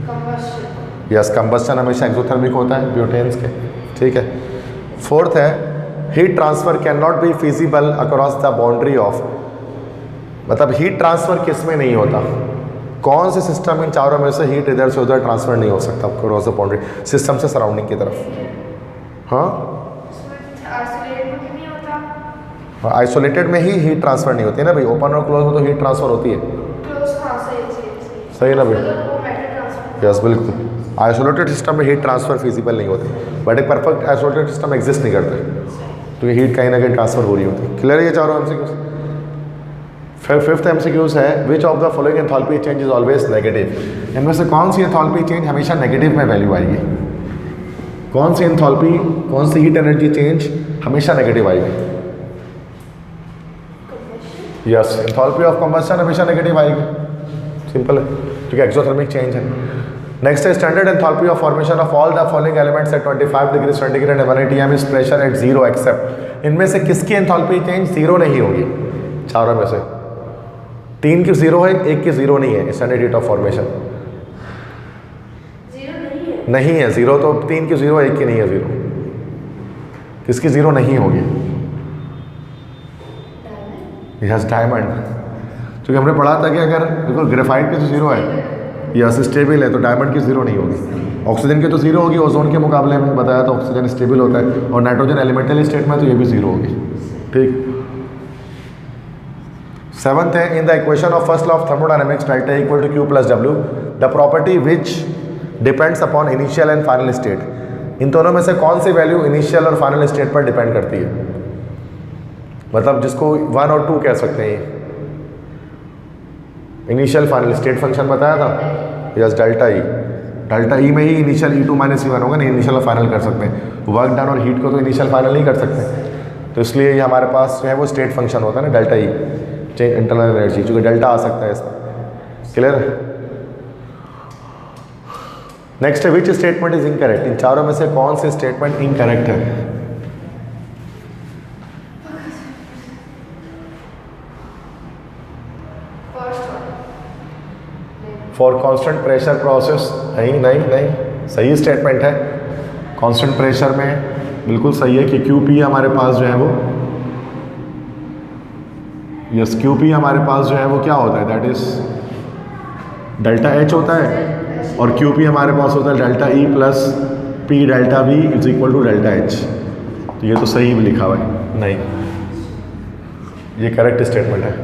Speaker 2: Combustion.
Speaker 1: यस, कंबस्टन हमेशा एक्सोथर्मिक होता है ब्यूटेन्स के, ठीक है। फोर्थ है heat transfer can not be feasible across the boundary of, मतलब हीट ट्रांसफर किस में नहीं होता? कौन से सिस्टम इन चारों में से हीट इधर से उधर ट्रांसफर नहीं हो सकता अक्रॉस द बाउंड्री, सिस्टम से सराउंडिंग की तरफ? हाँ,
Speaker 2: Isolate में नहीं होता।
Speaker 1: आइसोलेटेड में ही हीट ट्रांसफर नहीं होती है ना भाई, ओपन और क्लोज में तो हीट ट्रांसफर होती है।
Speaker 2: Close, हाँ, सही।
Speaker 1: सही ना भाई?
Speaker 2: मतलब वो matter transfer।
Speaker 1: यस बिल्कुल, आइसोलेटेड सिस्टम में हीट ट्रांसफर फिजिबल नहीं होती, बट एक परफेक्ट आइसोलेटेड सिस्टम एग्जिस्ट नहीं करता, तो ये हीट कहीं ना कहीं ट्रांसफर हो रही होती है। क्लियर है ये चारों एमसीक्यूज? फिफ्थ एमसीक्यूज है which of the following enthalpy change is always negative, इनमें से कौन सी एंथैल्पी चेंज हमेशा नेगेटिव में वैल्यू आएगी? कौन सी एंथैल्पी, कौन सी हीट एनर्जी चेंज हमेशा नेगेटिव आएगी? यस, एंथैल्पी ऑफ कंबस्शन हमेशा नेगेटिव आएगी, सिंपल है, क्योंकि एक्सोथर्मिक चेंज है। नेक्स्ट है standard enthalpy of formation of all the following elements at 25 degree centigrade and 180 atm is pressure at zero accept, इनमें से किसकी एंथैल्पी चेंज जीरो नहीं होगी? चारों में से 3 की जीरो है, 1 की जीरो नहीं है। Standard heat of formation
Speaker 2: Zero नहीं है।
Speaker 1: नहीं है, जीरो तो 3 की जीरो, 1 की नहीं है जीरो, किसकी जीरो नहीं होगी? यस, डायमंड, क्योंकि हमने पढ़ा था कि अगर देखो ग्रेफाइट की जो जीरो है यस स्टेबल है, तो डायमंड की जीरो नहीं होगी। ऑक्सीजन की तो जीरो होगी, ओजोन के मुकाबले में बताया तो ऑक्सीजन स्टेबल होता है, और नाइट्रोजन एलिमेंटल स्टेट में तो ये भी जीरो होगी, ठीक। सेवंथ है in the equation of first law of thermodynamics delta equal to Q plus W the property which depends upon initial and final state, इन दोनों में से कौन सी वैल्यू इनिशियल और फाइनल स्टेट पर डिपेंड करती है? मतलब जिसको 1 और 2 कह सकते हैं, इनिशियल फाइनल स्टेट फंक्शन बताया था, यस डेल्टा ई में ही इनिशियल E2 माइनस E1 होगा, नहीं इनिशियल और फाइनल कर सकते हैं। वर्क डन और हीट को तो इनिशियल फाइनल नहीं कर सकते, तो इसलिए ये हमारे पास जो है वो स्टेट फंक्शन होता है ना, delta E change internal energy, क्योंकि डेल्टा आ सकता है इसमें। क्लियर है? नेक्स्ट है विच स्टेटमेंट इज इनकरेक्ट, इन चारों में से कौन सी स्टेटमेंट इनकरेक्ट है? फॉर कांस्टेंट प्रेशर प्रोसेस, नहीं, सही स्टेटमेंट है। कांस्टेंट प्रेशर में बिल्कुल सही है कि QP हमारे पास जो है वो, यस QP हमारे पास जो है वो क्या होता है, दैट इज डेल्टा H होता है, और QP हमारे पास होता है delta E plus P delta V is equal to delta H, तो ये तो सही भी लिखा हुआ है, नहीं ये करेक्ट स्टेटमेंट है।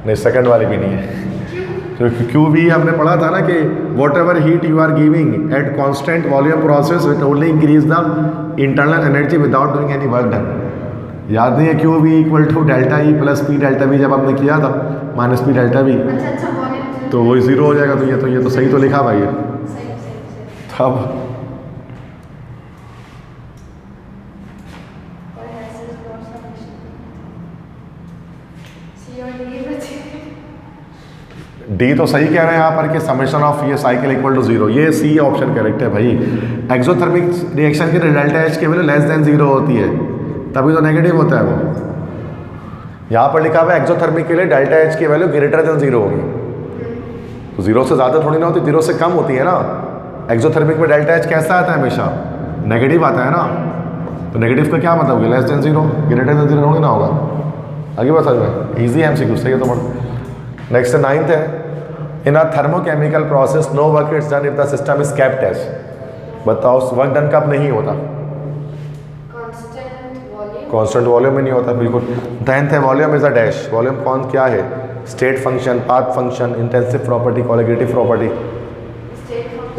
Speaker 1: नहीं, सेकंड वाली भी नहीं है, तो क्यू भी हमने पढ़ा था ना कि whatever heat you are giving at constant volume process it only increase the internal energy without doing any work done. याद नहीं है क्यू भी equal to delta E plus P delta V, जब हमने किया था माइनस पी डेल्टा वी, तो वही जीरो हो जाएगा, तो ये तो सही तो लिखा भाई है। तब डी तो सही कह रहे हैं यहाँ पर कि समेशन ऑफ ये साइकिल इक्वल टू जीरो, ये सी ऑप्शन करेक्ट है भाई। एक्सोथर्मिक रिएक्शन की डेल्टा एच की वैल्यू लेस देन जीरो होती है, तभी तो नेगेटिव होता है वो। यहाँ पर लिखा हुआ है एक्सोथर्मिक के लिए डेल्टा एच की वैल्यू ग्रेटर देन जीरो होगी, तो जीरो से ज़्यादा थोड़ी ना होती, जीरो से कम होती है ना। एक्सोथर्मिक में डेल्टा एच कैसा आता है, हमेशा नेगेटिव आता है ना, तो नेगेटिव का क्या मतलब होगा, less than zero, greater than zero थोड़ी ना होगा। आगे बता सकते, ईजी है एमसीक्यू, सही है तो पढ़ो। नेक्स्ट 9th है in a thermochemical process no work is done if the system is kept as, बताओ वर्क डन कब नहीं होता, कांस्टेंट वॉल्यूम में नहीं होता, बिल्कुल। 10th है volume is a dash, volume कौन क्या है, state function, path function, intensive property, colligative property,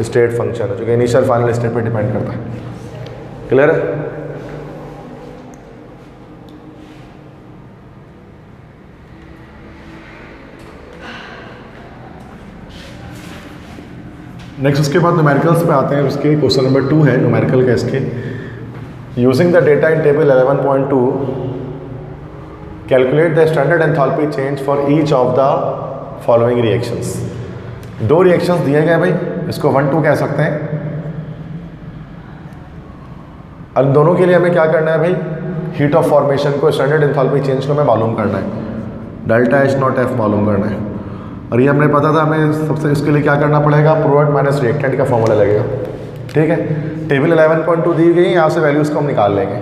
Speaker 1: state function है, जो कि इनिशियल फाइनल स्टेट पे डिपेंड करता है। क्लियर है? नेक्स्ट उसके बाद न्यूमेरिकल्स पे आते हैं, उसके क्वेश्चन नंबर 2 है न्यूमेरिकल का इसके। Using the data in table 11.2 calculate the standard enthalpy change for each of the following reactions. दो रिएक्शंस दिए गए भाई, इसको 1 2 कह सकते हैं। अब दोनों के लिए हमें क्या करना है भाई, हीट ऑफ फॉर्मेशन को, स्टैंडर्ड एंथैल्पी चेंज को हमें मालूम करना है, डेल्टा एच नॉट एफ मालूम करना है। और ये हमने पता था, हमें सबसे इसके लिए क्या करना पड़ेगा, प्रोडक्ट माइनस रिएक्टेंट का फॉर्मूला लगेगा। ठीक है, टेबल 11.2 दी गई, यहाँ से वैल्यूज़ को हम निकाल लेंगे।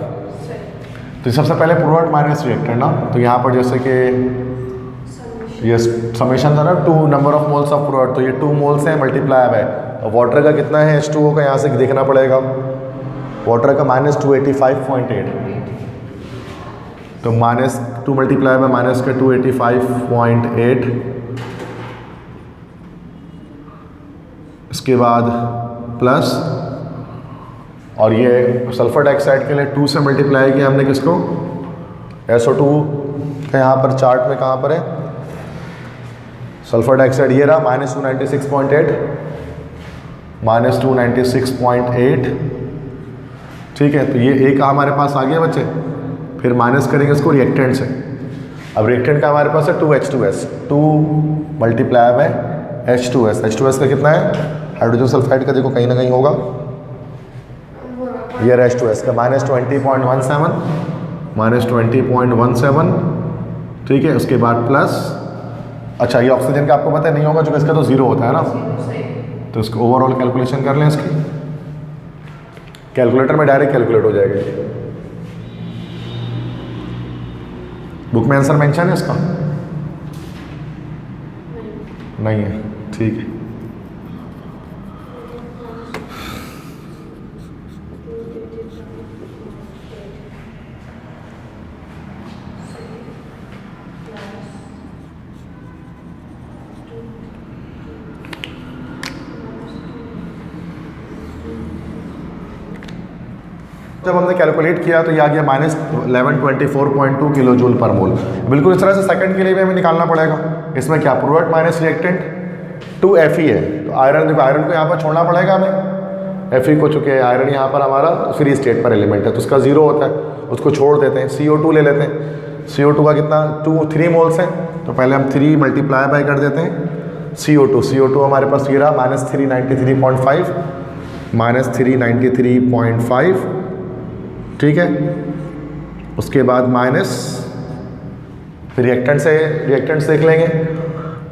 Speaker 1: तो सबसे पहले प्रोडक्ट माइनस रिएक्टेंट ना, तो यहाँ पर जैसे कि ये समेशन था ना, 2 number of moles of product, तो ये 2 मोल्स हैं मल्टीप्लाई है, और वाटर का कितना है H2O का, यहाँ से देखना पड़ेगा, वाटर का -285.8, तो -2 मल्टीप्लाई बाय माइनस का 285.8, इसके बाद प्लस, और ये सल्फर डाइऑक्साइड के लिए 2 से मल्टीप्लाई किया हमने किसको, SO2 का यहाँ पर चार्ट में कहाँ पर है, सल्फर डाइऑक्साइड ये रहा -296.8, -296.8। ठीक है, तो ये एक हमारे पास आ गया बच्चे। फिर माइनस करेंगे इसको रिएक्टेंट से। अब रिएक्टेंट का हमारे पास है 2H2S, 2 multiply by H2S। H2S का कितना है, हाइड्रोजन सल्फाइड का देखो कहीं ना कहीं होगा, ये H2S का -20.17, -20.17। ठीक है, उसके बाद प्लस, अच्छा ये ऑक्सीजन का आपको पता नहीं होगा, जो इसका तो 0 होता है ना, तो इसको ओवरऑल कैलकुलेशन कर लें इसकी, कैलकुलेटर में डायरेक्ट कैलकुलेट हो जाएगा। बुक में आंसर मेंशन है इसका, नहीं है, ठीक है। जब हमने कैलकुलेट किया तो ये आ गया -1124.2 किलो जूल पर मोल। बिल्कुल इस तरह से सेकंड के लिए भी हमें निकालना पड़ेगा। इसमें क्या, प्रोडक्ट माइनस रिएक्टेंट 2 Fe है, तो आयरन, देखो आयरन को यहाँ पर छोड़ना पड़ेगा हमें, Fe को, चुके आयरन यहाँ पर हमारा फ्री स्टेट पर एलिमेंट है, तो उसका 0 होता है, उसको छोड़ देते हैं। CO2 ले लेते हैं, CO2 का कितना 3 मोल्स है, तो पहले हम 3 मल्टीप्लाई बाय कर देते हैं CO2 हमारे पास ये रहा -393.5, -393.5। ठीक है, उसके बाद माइनस, फिर रिएक्टेंट्स देख लेंगे।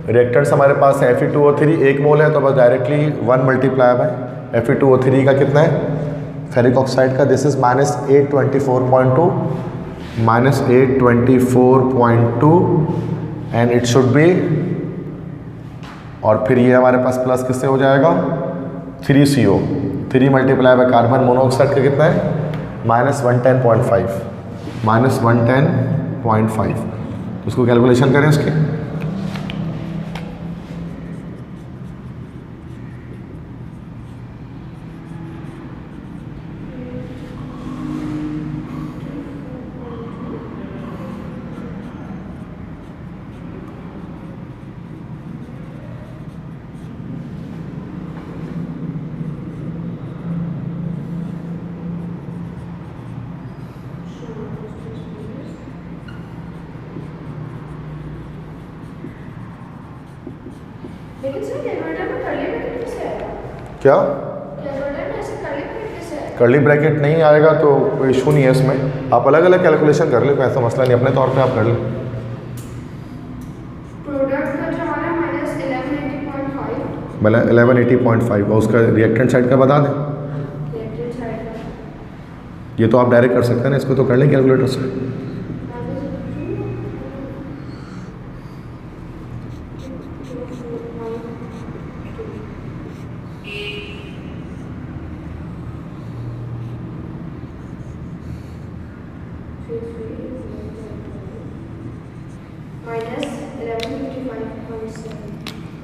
Speaker 1: रिएक्टेंट्स हमारे पास है Fe2O3 1 मोल है, तो बस डायरेक्टली 1 मल्टीप्लाई बाय Fe2O3 का कितना है, फेरिक ऑक्साइड का, this is -824.2, -824.2 and it should be, और फिर ये हमारे पास प्लस किससे हो जाएगा, 3CO, 3 multiply by carbon monoxide का कितना है, -110.5, -110.5। तो उसको कैलकुलेशन करें इसके,
Speaker 2: लेकिन सर कैलकुलेटर में कर्ली ब्रैकेट कैसे आएगा?
Speaker 1: क्या
Speaker 2: कैलकुलेटर में ऐसे कर्ली ब्रैकेट कैसे आएगा?
Speaker 1: कर्ली ब्रैकेट नहीं आएगा तो कोई इशू नहीं है इसमें, आप अलग अलग कैलकुलेशन कर ले, कोई ऐसा मसला नहीं, अपने तौर पे आप कर लें।
Speaker 2: प्रोडक्ट का जो हमारा -1180.5,
Speaker 1: 1180.5, और उसका रिएक्टेंट साइड का बता दें,
Speaker 2: रिएक्टेंट साइड का
Speaker 1: ये तो आप डायरेक्ट कर सकते हैं ना, इसको तो कर लें कैलकुलेटर से।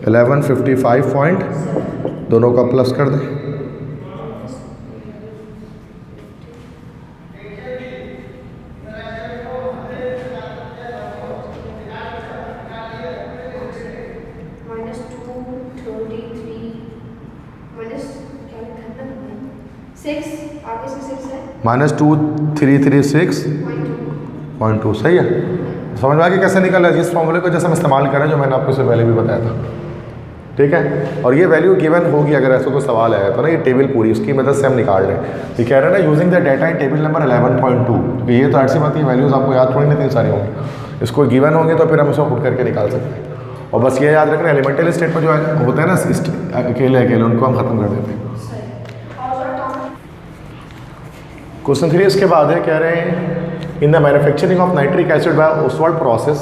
Speaker 1: -1155.7, दोनों का प्लस कर दें, -2336.2, सही है। समझ में आ गया कैसे निकल रहा है, जिस फॉर्मूले को जैसे हम इस्तेमाल करें, जो मैंने आपको इससे पहले भी बताया था। ठीक है। और ये वैल्यू गिवन होगी अगर ऐसा कोई सवाल आया तो ना, ये टेबल पूरी उसकी मदद से हम निकाल रहे हैं। ये कह रहे हैं ना using the data in table number 11.2, क्योंकि ये तो ऐसी बात है वैल्यूज़ आपको याद थोड़ी नहीं इतनी सारी होंगी, इसको गिवन होंगे तो फिर हम उसको पुट करके निकाल सकते हैं। और बस ये याद रखना एलिमेंटल स्टेट में जो होता है ना अकेले उनको हम ख़त्म कर देते हैं। क्वेश्चन 3 इसके बाद है, कह रहे हैं in the manufacturing of nitric acid by Oswald process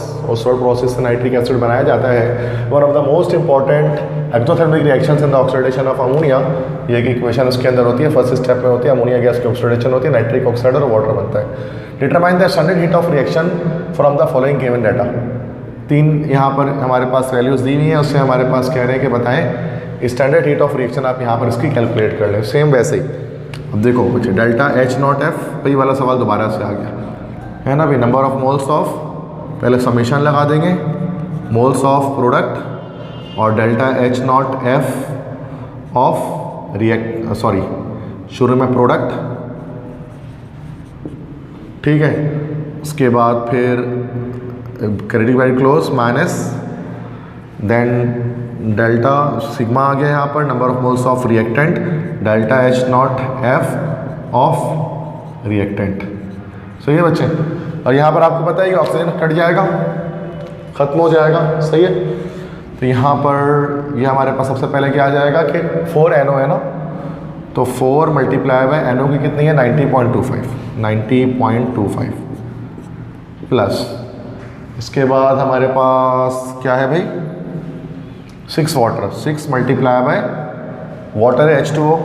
Speaker 1: से नाइट्रिक एसिड बनाया जाता है। One of the most important exothermic reactions in the oxidation of ammonia, ये एक इक्वेशन उसके अंदर होती है, फर्स्ट स्टेप में होती है, अमोनिया गैस की ऑक्सीडेशन होती है, नाइट्रिक ऑक्साइड और वाटर बनता है। Determine the standard heat of reaction from the following given data. 3 यहाँ पर हमारे पास वैल्यूज़ दी हुई हैं, उससे हमारे पास कह रहे हैं कि बताएं स्टैंडर्ड हीट ऑफ रिएक्शन, आप यहाँ पर इसकी कैलकुलेट कर लें। सेम वैसे ही अब देखो बच्चे डेल्टा H नॉट F, वही वाला सवाल दोबारा से आ गया है ना भाई। नंबर ऑफ मोल्स ऑफ, पहले समेशन लगा देंगे, मोल्स ऑफ प्रोडक्ट और delta H naught F of शुरू में प्रोडक्ट, ठीक है। उसके बाद फिर क्रेडिट बाई क्लोज माइनस देन डेल्टा सिग्मा आ गया यहाँ पर, number of moles of reactant, delta H naught F of reactant. सही है बच्चे। और यहाँ पर आपको पता है कि ऑक्सीजन कट जाएगा, ख़त्म हो जाएगा, सही है। तो यहाँ पर ये हमारे पास सबसे पहले क्या आ जाएगा कि 4 NO है ना, तो 4 मल्टीप्लाई बाय NO की कितनी है 90.25 प्लस इसके बाद हमारे पास क्या है भाई 6 वाटर, 6 मल्टीप्लाई बाय वाटर है H2O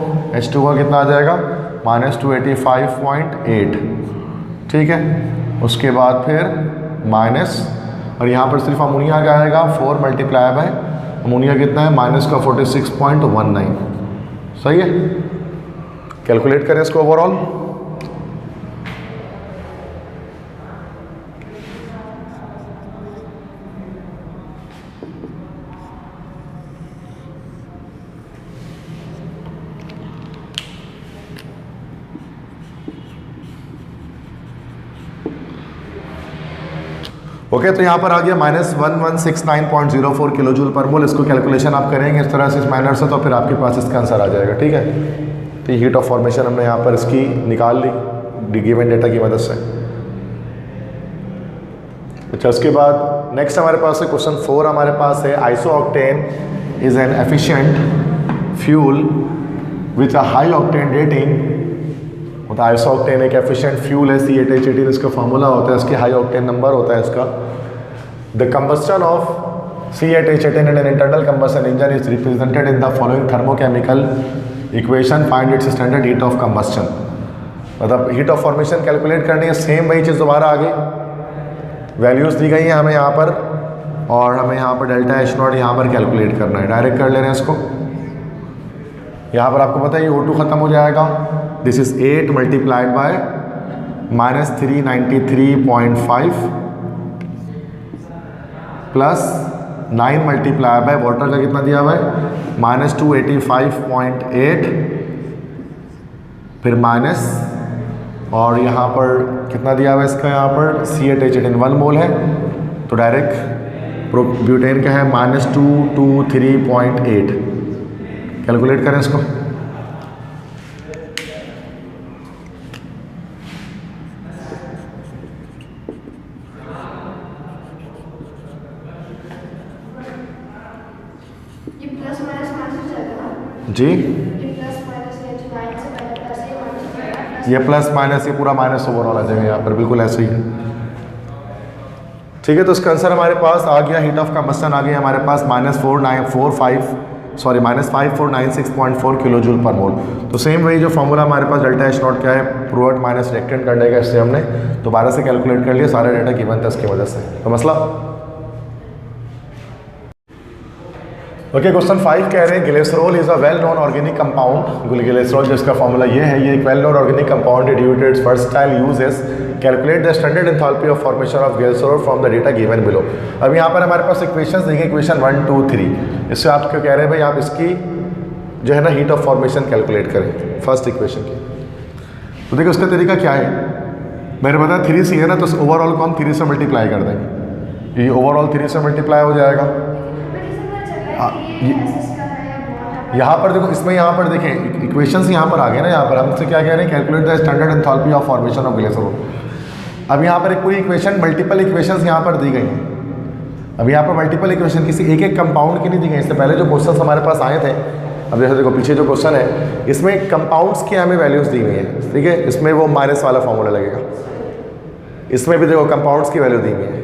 Speaker 1: का कितना आ जाएगा -285.8, ठीक है। उसके बाद फिर माइनस, और यहाँ पर सिर्फ अमोनिया का आएगा 4 मल्टीप्लाई बाय अमोनिया कितना है -46.19, सही है। कैलकुलेट करें इसको ओवरऑल। ओके तो यहाँ पर आ गया -1169.04 किलो जूल पर मोल। इसको कैलकुलेशन आप करेंगे इस तरह से, इस मैनर से, तो फिर आपके पास इसका आंसर आ जाएगा, ठीक है। तो हीट ऑफ फॉर्मेशन हमने यहाँ पर इसकी निकाल ली गिवन डेटा की मदद से। अच्छा उसके बाद नेक्स्ट हमारे पास है क्वेश्चन 4 हमारे पास है, iso octane is an efficient fuel with a high octane rating. तो आइसो ऑक्टेन एक एफिशिएंट फ्यूल है, C8H18 इसका फार्मूला होता है, इसकी हाई ऑक्टेन नंबर होता है इसका। The combustion of C8H18 in an internal combustion engine is represented in the following thermochemical equation, find its standard heat of combustion. मतलब हीट ऑफ फॉर्मेशन कैलकुलेट करनी है, सेम वही चीज़ दोबारा आ गई, वैल्यूज़ दी गई हैं हमें यहाँ पर, और हमें यहाँ पर डेल्टा H नॉट यहाँ पर कैलकुलेट करना है। डायरेक्ट कर ले रहे हैं इसको। यहाँ पर आपको पता है ये O2 ख़त्म हो जाएगा, this is 8 multiplied by -393.5 plus 9 multiply by water का कितना दिया हुआ है -285.8, फिर माइनस, और यहाँ पर कितना दिया हुआ है इसका, यहाँ पर C8H18 1 मोल है, तो डायरेक्ट ब्यूटेन का है -223.8। कैलकुलेट करें इसको। जी ये प्लस माइनस ये पूरा माइनस ओवरऑल आ जाएगा यहाँ पर, बिल्कुल ऐसे ही है, ठीक है। तो इसका आंसर हमारे पास आ गया, हीट ऑफ कंबस्टन आ गई हमारे पास -5496.4 किलो जूल पर मोल। तो सेम वही जो फॉर्मूला हमारे पास डेल्टा H नॉट क्या है, प्रोडक्ट माइनस रिएक्टेंट करने का, इससे हमने दोबारा से कैलकुलेट कर लिया, सारे डेटा गिवन था इसकी वजह से। तो मसला ओके। क्वेश्चन 5 कह रहे हैं glycerol is a well known organic compound. Glycerol जिसका फॉर्मूला ये है, ये एक well known organic compound due to its versatile uses. Calculate the standard enthalpy of formation of glycerol from the data given below. अब यहाँ पर हमारे पास equations देखें, इक्वेशन 1 2 3, इससे आप क्यों कह रहे हैं भाई आप इसकी जो है ना हीट ऑफ फॉर्मेशन कैलकुलेट करें फर्स्ट इक्वेशन की। तो देखिए उसका तरीका क्या है, मैंने बताया 3C है ना, तो ओवरऑल को हम 3 से मल्टीप्लाई कर देंगे, ये ओवरऑल 3 से मल्टीप्लाई हो जाएगा।
Speaker 2: gases का है या water?
Speaker 1: यहाँ पर देखो, इसमें यहाँ पर देखें इक्वेशंस यहाँ पर आ गए ना, यहाँ पर हमसे क्या कह रहे हैं, calculate the standard enthalpy of formation of glacier. अब यहाँ पर एक पूरी इक्वेशन, मल्टीपल इक्वेशंस यहाँ पर दी गई हैं। अब यहाँ पर मल्टीपल इक्वेशन किसी एक एक कंपाउंड की नहीं दी गई। इससे पहले जो क्वेश्चन हमारे पास आए थे, अब जैसे देखो पीछे जो क्वेश्चन है, इसमें कंपाउंड्स की हमें वैल्यूज़ दी हुई हैं, ठीक है। इसमें वो माइनस वाला फॉर्मूला लगेगा। इसमें भी देखो कंपाउंड्स की वैल्यू दी हुई है,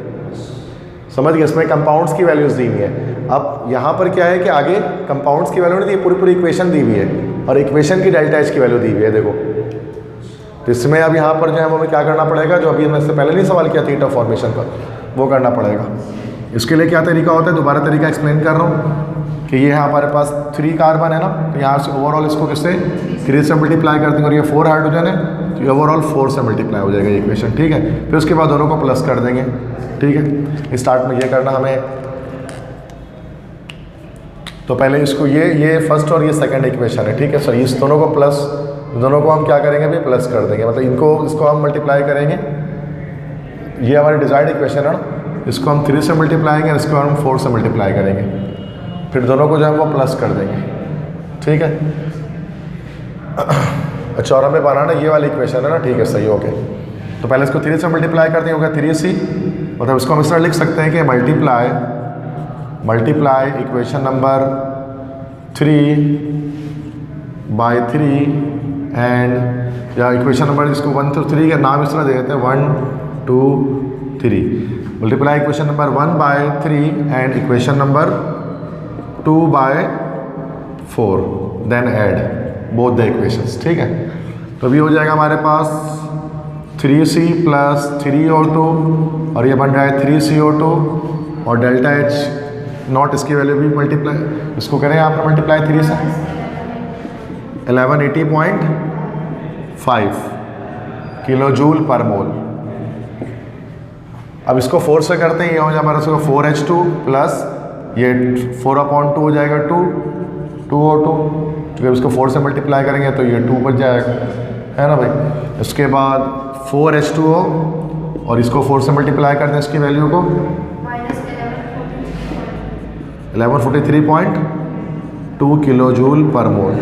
Speaker 1: समझ गए, इसमें कंपाउंड्स की वैल्यूज़ दी हुई है। अब यहाँ पर क्या है कि आगे कंपाउंड्स की वैल्यू नहीं दी, पूरी इक्वेशन दी हुई है और इक्वेशन की डेल्टा एच की वैल्यू दी हुई है, देखो। तो इसमें अब यहाँ पर जो है हमें क्या करना पड़ेगा, जो अभी हमने इससे पहले नहीं सवाल किया थीटा फॉर्मेशन का, वो करना पड़ेगा। इसके लिए क्या तरीका होता है, दोबारा तरीका एक्सप्लेन कर रहा हूँ कि ये है हमारे पास 3 कार्बन है ना, तो यहाँ से ओवरऑल इसको किससे 3 से मल्टीप्लाई कर देंगे और ये 4 हाइड्रोजन है, तो ये ओवरऑल 4 से मल्टीप्लाई हो जाएगा ये इक्वेशन, ठीक है। फिर उसके बाद दोनों को प्लस कर देंगे, ठीक है। स्टार्ट में ये करना हमें, तो पहले इसको ये फर्स्ट और ये सेकंड इक्वेशन है, ठीक है। सर इस दोनों को प्लस, दोनों को हम क्या करेंगे भी प्लस कर देंगे, मतलब इसको हम मल्टीप्लाई करेंगे। ये हमारी डिजायर्ड इक्वेशन है ना, इसको हम 3 से मल्टीप्लाई करेंगे, इसको हम 4 से मल्टीप्लाई करेंगे, फिर दोनों को जो है वो प्लस कर देंगे, ठीक है। अच्छा, और हमें बनाना ये वाली इक्वेशन है ना, ठीक है, सही, ओके। तो पहले इसको 3 से मल्टीप्लाई कर देंगे, हो गया 3c, मतलब इसको हम इस तरह लिख सकते हैं कि मल्टीप्लाई इक्वेशन नंबर 3/3 एंड, या इक्वेशन नंबर इसको 1 to 3 का नाम इस तरह दे देते हैं, 1 2 3, multiply equation number 1/3 and equation number 2/4, then add both the equations, ठीक है। तो अभी हो जाएगा हमारे पास 3c + 3o2 और ये बन रहा है 3co2 और डेल्टा एच नॉट, इसकी वैल्यू भी मल्टीप्लाई, इसको करें यहाँ पर मल्टीप्लाई 3 से 1180.5 किलो जूल पर मोल। अब इसको 4 से करते हैं, ये हो जाए हमारा 4h2 प्लस ये 4/2 हो जाएगा 2o2, जब इसको 4 से मल्टीप्लाई करेंगे तो ये 2 बच जाएगा, है ना भाई। इसके बाद 4h2o और इसको 4 से मल्टीप्लाई करते हैं, इसकी वैल्यू को -1143.2 किलो जूल पर मोल।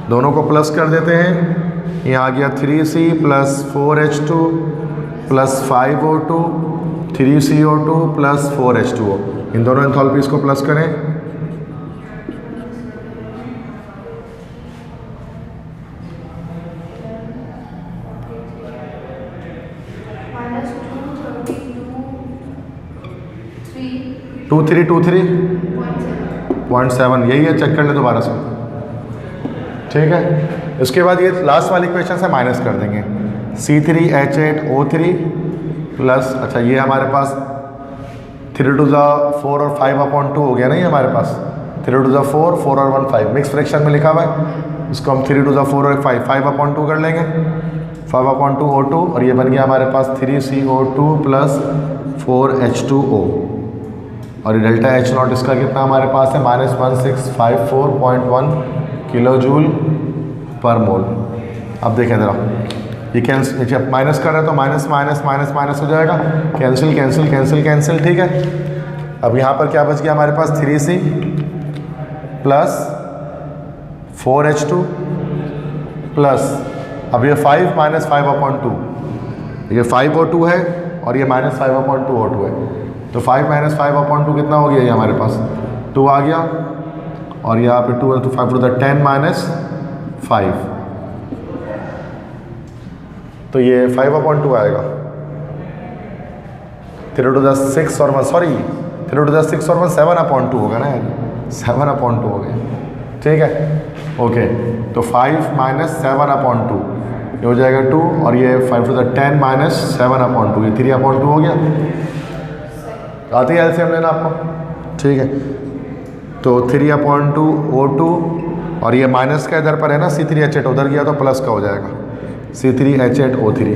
Speaker 1: दोनों को प्लस कर देते हैं, ये आ गया 3c + 4h2 + 5o2, 3co2 + 4h2o। इन दोनों एंथैल्पीज को प्लस करें, -232.7, यही है, चेक कर ले दोबारा से, ठीक है। इसके बाद ये लास्ट वाली इक्वेशन से माइनस कर देंगे, C3H8O3 प्लस, अच्छा ये हमारे पास 3 to the 4 और 5/2 हो गया ना, ये हमारे पास 3 to the 4, 4 और 1 5 मिक्स फ्रैक्शन में लिखा हुआ है, इसको हम 3 to the 4 और 5/2 कर लेंगे, 5/2O2 और ये बन गया हमारे पास 3CO2 + 4H2O और डेल्टा एच नॉट इसका कितना हमारे पास है, -1654.1 किलो जूल पर मोल। अब देखें ज़रा, ये कैंसिल, जब माइनस कर रहे हैं तो माइनस हो जाएगा, कैंसिल, ठीक है। अब यहाँ पर क्या बच गया हमारे पास, 3c + 4h2 प्लस, अब ये 5 - 5/2, ये 5O2 है और ये -5/2O2 है, तो 5 - 5/2 कितना हो गया, ये हमारे पास 2 आ गया और यहाँ पे 2 तो 5 to the 10 - 5, तो ये 5/2 आएगा, 3 to the 6 और 1, सॉरी 3 to the 6 और 1 7/2 होगा ना, 7/2 हो गया, ठीक है, ओके। तो 5 - 7/2 ये हो जाएगा 2 और ये 5 to the 10 - 7/2, ये 3/2 हो गया। आती है एलसीएम लेना आपको, ठीक है। तो 3/2O2 और ये माइनस का इधर पर है ना, C3H8 उधर गया तो प्लस का हो जाएगा, C3H8O3।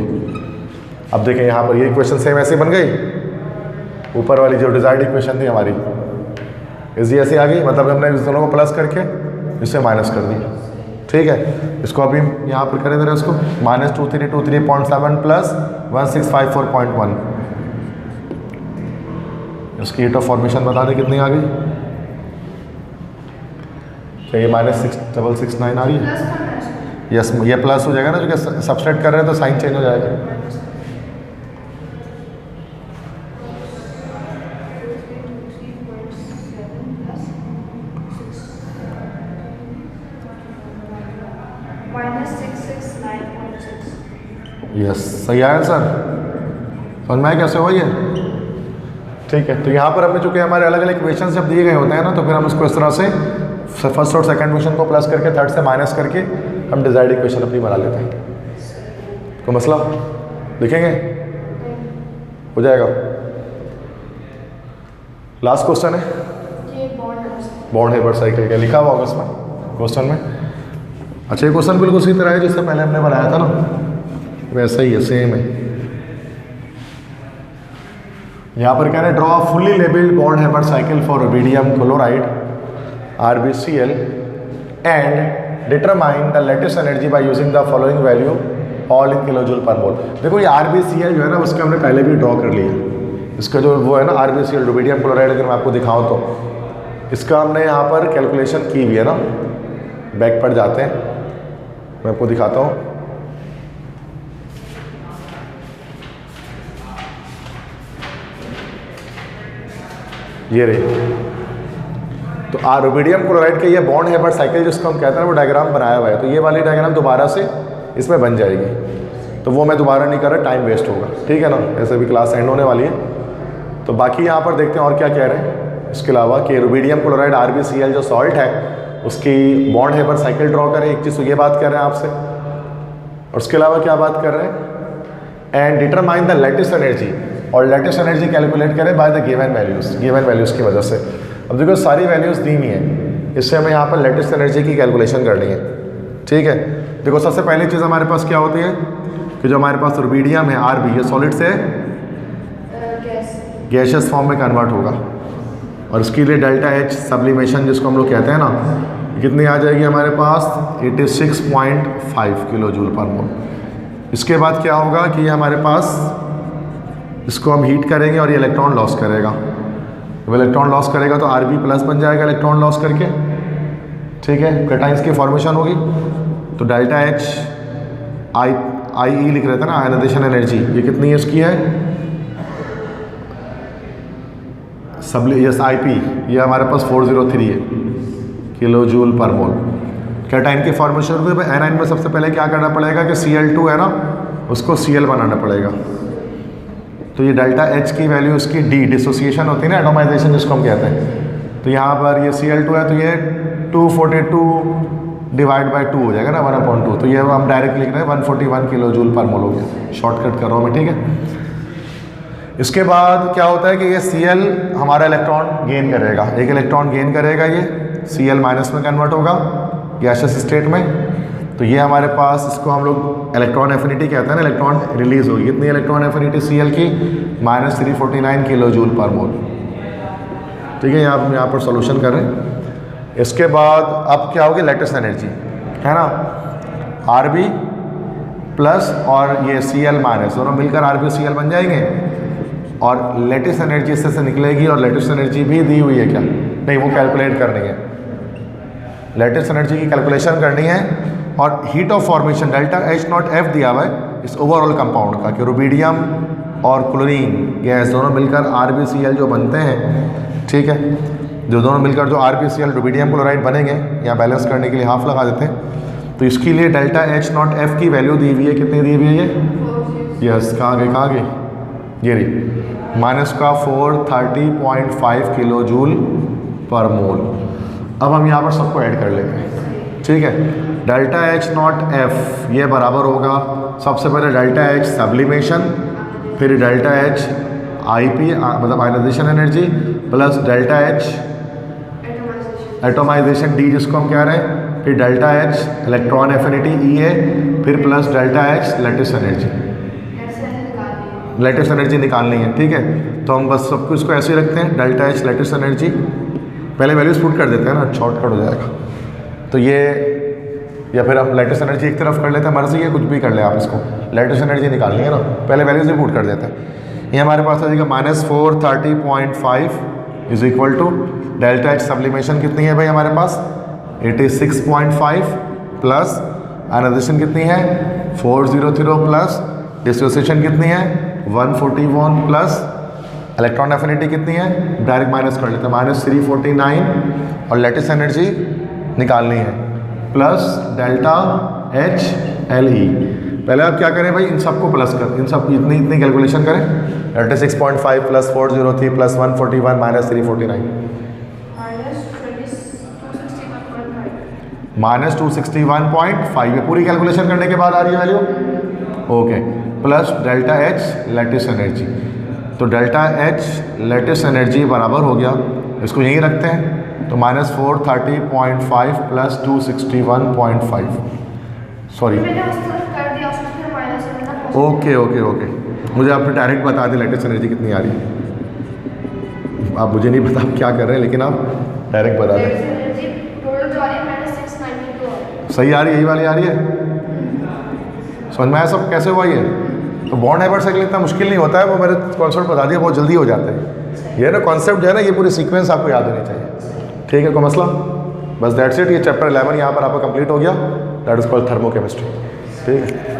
Speaker 1: अब देखें यहाँ पर ये इक्वेशन सेम ऐसे बन गई, ऊपर वाली जो डिजायर्ड इक्वेशन थी हमारी इजी ऐसे आ गई, मतलब हमने इस दोनों को प्लस करके इससे माइनस कर दिया, ठीक है। इसको अभी यहाँ पर करें जरा, इसको -2323.7 + 1654.1, इसकी हीट ऑफ फॉर्मेशन बता दें कितनी आ गई, क्या ये -6669 आ रही है?
Speaker 2: प्लस करना है इसको।
Speaker 1: यस, ये प्लस हो जाएगा ना, जो कि सब्सट्रैक्ट कर रहे हैं तो साइन चेंज हो जाएगा। यस, सही आया आंसर। समझ में आया कैसे हुआ ये? ठीक है, तो यहाँ पर हमने चूँकि हमारे अलग अलग इक्वेशन जब दिए गए होते हैं ना, तो फिर हम इसको इस तरह से फर्स्ट और सेकंड इक्वेशन को प्लस करके थर्ड से माइनस करके हम डिजायर्ड इक्वेशन अपनी बना लेते हैं। कोई मसला लिखेंगे? हो जाएगा। लास्ट क्वेश्चन है,
Speaker 2: ये बॉन्ड
Speaker 1: बॉन्ड हेबर साइकिल का लिखा हुआ होगा इसमें क्वेश्चन में। अच्छा, ये क्वेश्चन बिल्कुल उसी तरह है जिससे पहले हमने बनाया था ना, वैसा ही है, सेम है। यहाँ पर कह रहे हैं ड्रॉ अ फुल्ली लेबल्ड बॉन्ड Haber cycle for rubidium chloride RbCl and determine the lattice energy by using the following value all in kilojoule per mole. देखो ये RbCl जो है ना, उसका हमने पहले भी ड्रॉ कर लिया। इसका जो वो है ना RbCl रुबिडियम क्लोराइड, अगर मैं आपको दिखाऊँ तो इसका हमने यहाँ पर कैलकुलेशन की हुई है ना। बैक पर जाते हैं, मैं आपको दिखाता हूँ। ये रही, तो रुबिडियम क्लोराइड के ये बॉन्ड हेबर साइकिल जिसको हम कहते हैं वो डायग्राम बनाया हुआ है। तो ये वाली डायग्राम दोबारा से इसमें बन जाएगी, तो वो मैं दोबारा नहीं कर रहा, टाइम वेस्ट होगा, ठीक है ना। ऐसे भी क्लास एंड होने वाली है। तो बाकी यहाँ पर देखते हैं और क्या कह रहे हैं इसके अलावा कि रुबिडियम क्लोराइड RbCl जो सॉल्ट है उसकी बॉन्ड हेबर साइकिल ड्रॉ करें। एक चीज़ तो ये बात कर रहे हैं आपसे, और उसके अलावा क्या बात कर रहे हैं, and determine the lattice energy, और लेटेस्ट एनर्जी कैलकुलेट करें बाय द गिवन वैल्यूज़ की वजह से। अब देखो सारी वैल्यूज़ दी हुई हैं, इससे हमें यहाँ पर लेटेस्ट एनर्जी की कैलकुलेशन करनी है, ठीक है। देखो सबसे पहली चीज़ हमारे पास क्या होती है कि जो हमारे पास रुबिडियम है Rb, ये सॉलिड से गैसियस फॉर्म में कन्वर्ट होगा, और इसके लिए डेल्टा H सब्लिमेशन जिसको हम लोग कहते हैं ना, कितनी आ जाएगी हमारे पास 86.5 किलो जूल पर मोल। इसके बाद क्या होगा कि ये हमारे पास इसको हम हीट करेंगे और ये इलेक्ट्रॉन लॉस करेगा। जब इलेक्ट्रॉन लॉस करेगा तो Rb प्लस बन जाएगा इलेक्ट्रॉन लॉस करके, ठीक है। कैटाइंस की फॉर्मेशन होगी, तो डेल्टा H IE लिख रहे थे ना, आयनाइजेशन एनर्जी, ये कितनी है इसकी है IP, ये हमारे पास 403 है किलो जूल पर मोल। कैटाइन की फॉर्मेशन को एनाइन में सबसे पहले क्या करना पड़ेगा कि Cl2 है ना, उसको Cl बनाना पड़ेगा। तो ये डेल्टा H की वैल्यू उसकी डिसोसिएशन होती है ना, एटोमाइजेशन जिसको हम कहते हैं। तो यहाँ पर ये Cl2 है, तो ये 242 डिवाइड बाई 2 हो जाएगा ना, 1/2। तो ये हम डायरेक्ट लिख रहे हैं 141 किलो जूल पर मोल हो गया। शॉर्टकट कर रहा हूँ मैं, ठीक है। इसके बाद क्या होता है कि ये Cl हमारा इलेक्ट्रॉन गेन करेगा, एक इलेक्ट्रॉन गेन करेगा, ये Cl माइनस में कन्वर्ट होगा गैसियस स्टेट में। तो ये हमारे पास इसको हम लोग इलेक्ट्रॉन एफिनिटी कहते हैं ना, इलेक्ट्रॉन रिलीज होगी। कितनी इलेक्ट्रॉन एफिनिटी Cl की -349 किलो जूल पर मोल, ठीक है। आप यहाँ पर सॉल्यूशन कर रहे हैं। इसके बाद अब क्या होगी, लेटेस्ट एनर्जी है ना, Rb प्लस और ये Cl माइनस, दोनों मिलकर RbCl बन जाएंगे, और लेटेस्ट एनर्जी इससे से निकलेगी। और लेटेस्ट एनर्जी भी दी हुई है क्या? नहीं, वो कैलकुलेट करनी है, लेटेस्ट एनर्जी की कैलकुलेशन करनी है। और heat of formation delta H0F दिया हुआ है इस ओवरऑल कंपाउंड का, कि रुबिडियम और क्लोरीन गैस दोनों मिलकर RbCl जो बनते हैं, ठीक है, जो दोनों मिलकर जो RbCl रुबिडियम क्लोराइड बनेंगे, यहाँ बैलेंस करने के लिए हाफ लगा देते हैं। तो इसके लिए डेल्टा H0F की वैल्यू दी हुई है, कितनी दी हुई है ये? यस, कहाँ गई, ये रही, माइनस का 430.5 किलो जूल पर मोल। अब हम यहाँ पर सबको ऐड कर लेते हैं, ठीक है। डेल्टा H0F ये बराबर होगा सबसे पहले डेल्टा H सब्लिमेशन, फिर डेल्टा H IP मतलब ionization energy, plus delta H atomization D जिसको हम कह रहे हैं, फिर delta H electron affinity EA, फिर plus delta H lattice energy. Lattice energy निकालनी है, ठीक है। तो हम बस सब कुछ को ऐसे ही रखते हैं, डेल्टा H लेटेस्ट एनर्जी, पहले वैल्यूज पुट कर देते हैं ना, शॉर्टकट हो जाएगा। तो ये, या फिर हम लेटेस्ट एनर्जी एक तरफ कर लेते हैं, मर्जी है कुछ भी कर ले आप, इसको लेटेस्ट एनर्जी निकालनी है ना, पहले वैल्यूज भी पुट कर देते हैं। ये हमारे पास आ जाएगा -430.5 is equal to delta H sublimation कितनी है भाई हमारे पास 86.5 प्लस आयनाइजेशन कितनी है 400 प्लस डिसोसिएशन कितनी है 141 प्लस इलेक्ट्रॉन एफिनिटी कितनी है डायरेक्ट माइनस कर लेते हैं -349 और लेटिस एनर्जी निकालनी है plus delta H L E. पहले आप क्या करें भाई, इन सबको प्लस कर, इन सब इतनी इतनी कैलकुलेशन करें। 86.5 प्लस 403 प्लस 141 माइनस 349 -261.5 ये पूरी कैलकुलेशन करने के बाद आ रही है value. Okay, plus delta H lattice energy, तो डेल्टा एच लेटिस एनर्जी बराबर हो गया, इसको यहीं रखते हैं, तो -430.5 plus 261.5 sorry okay okay okay, मुझे आपने डायरेक्ट बता दी लेटेस्ट एनर्जी कितनी आ रही है। आप मुझे नहीं पता आप क्या कर रहे हैं, लेकिन आप डायरेक्ट बता दें। सही आ रही है, यही वाली आ रही है। समझ में आया सब कैसे हुआ ये? तो बॉन्ड हाइब्रिड साइकिल इतना मुश्किल नहीं होता है, वो मेरे कॉन्सेप्ट बता दिया, बहुत जल्दी हो जाता है। ये ना कॉन्सेप्ट जो है ना, ये पूरी सीक्वेंस आपको याद होनी चाहिए। ठीक है, कोई मसला? बस दैट्स इट। ये चैप्टर 11 यहाँ पर आपका कंप्लीट हो गया, दैट इज कॉल्ड थर्मोकेमिस्ट्री। ठीक है।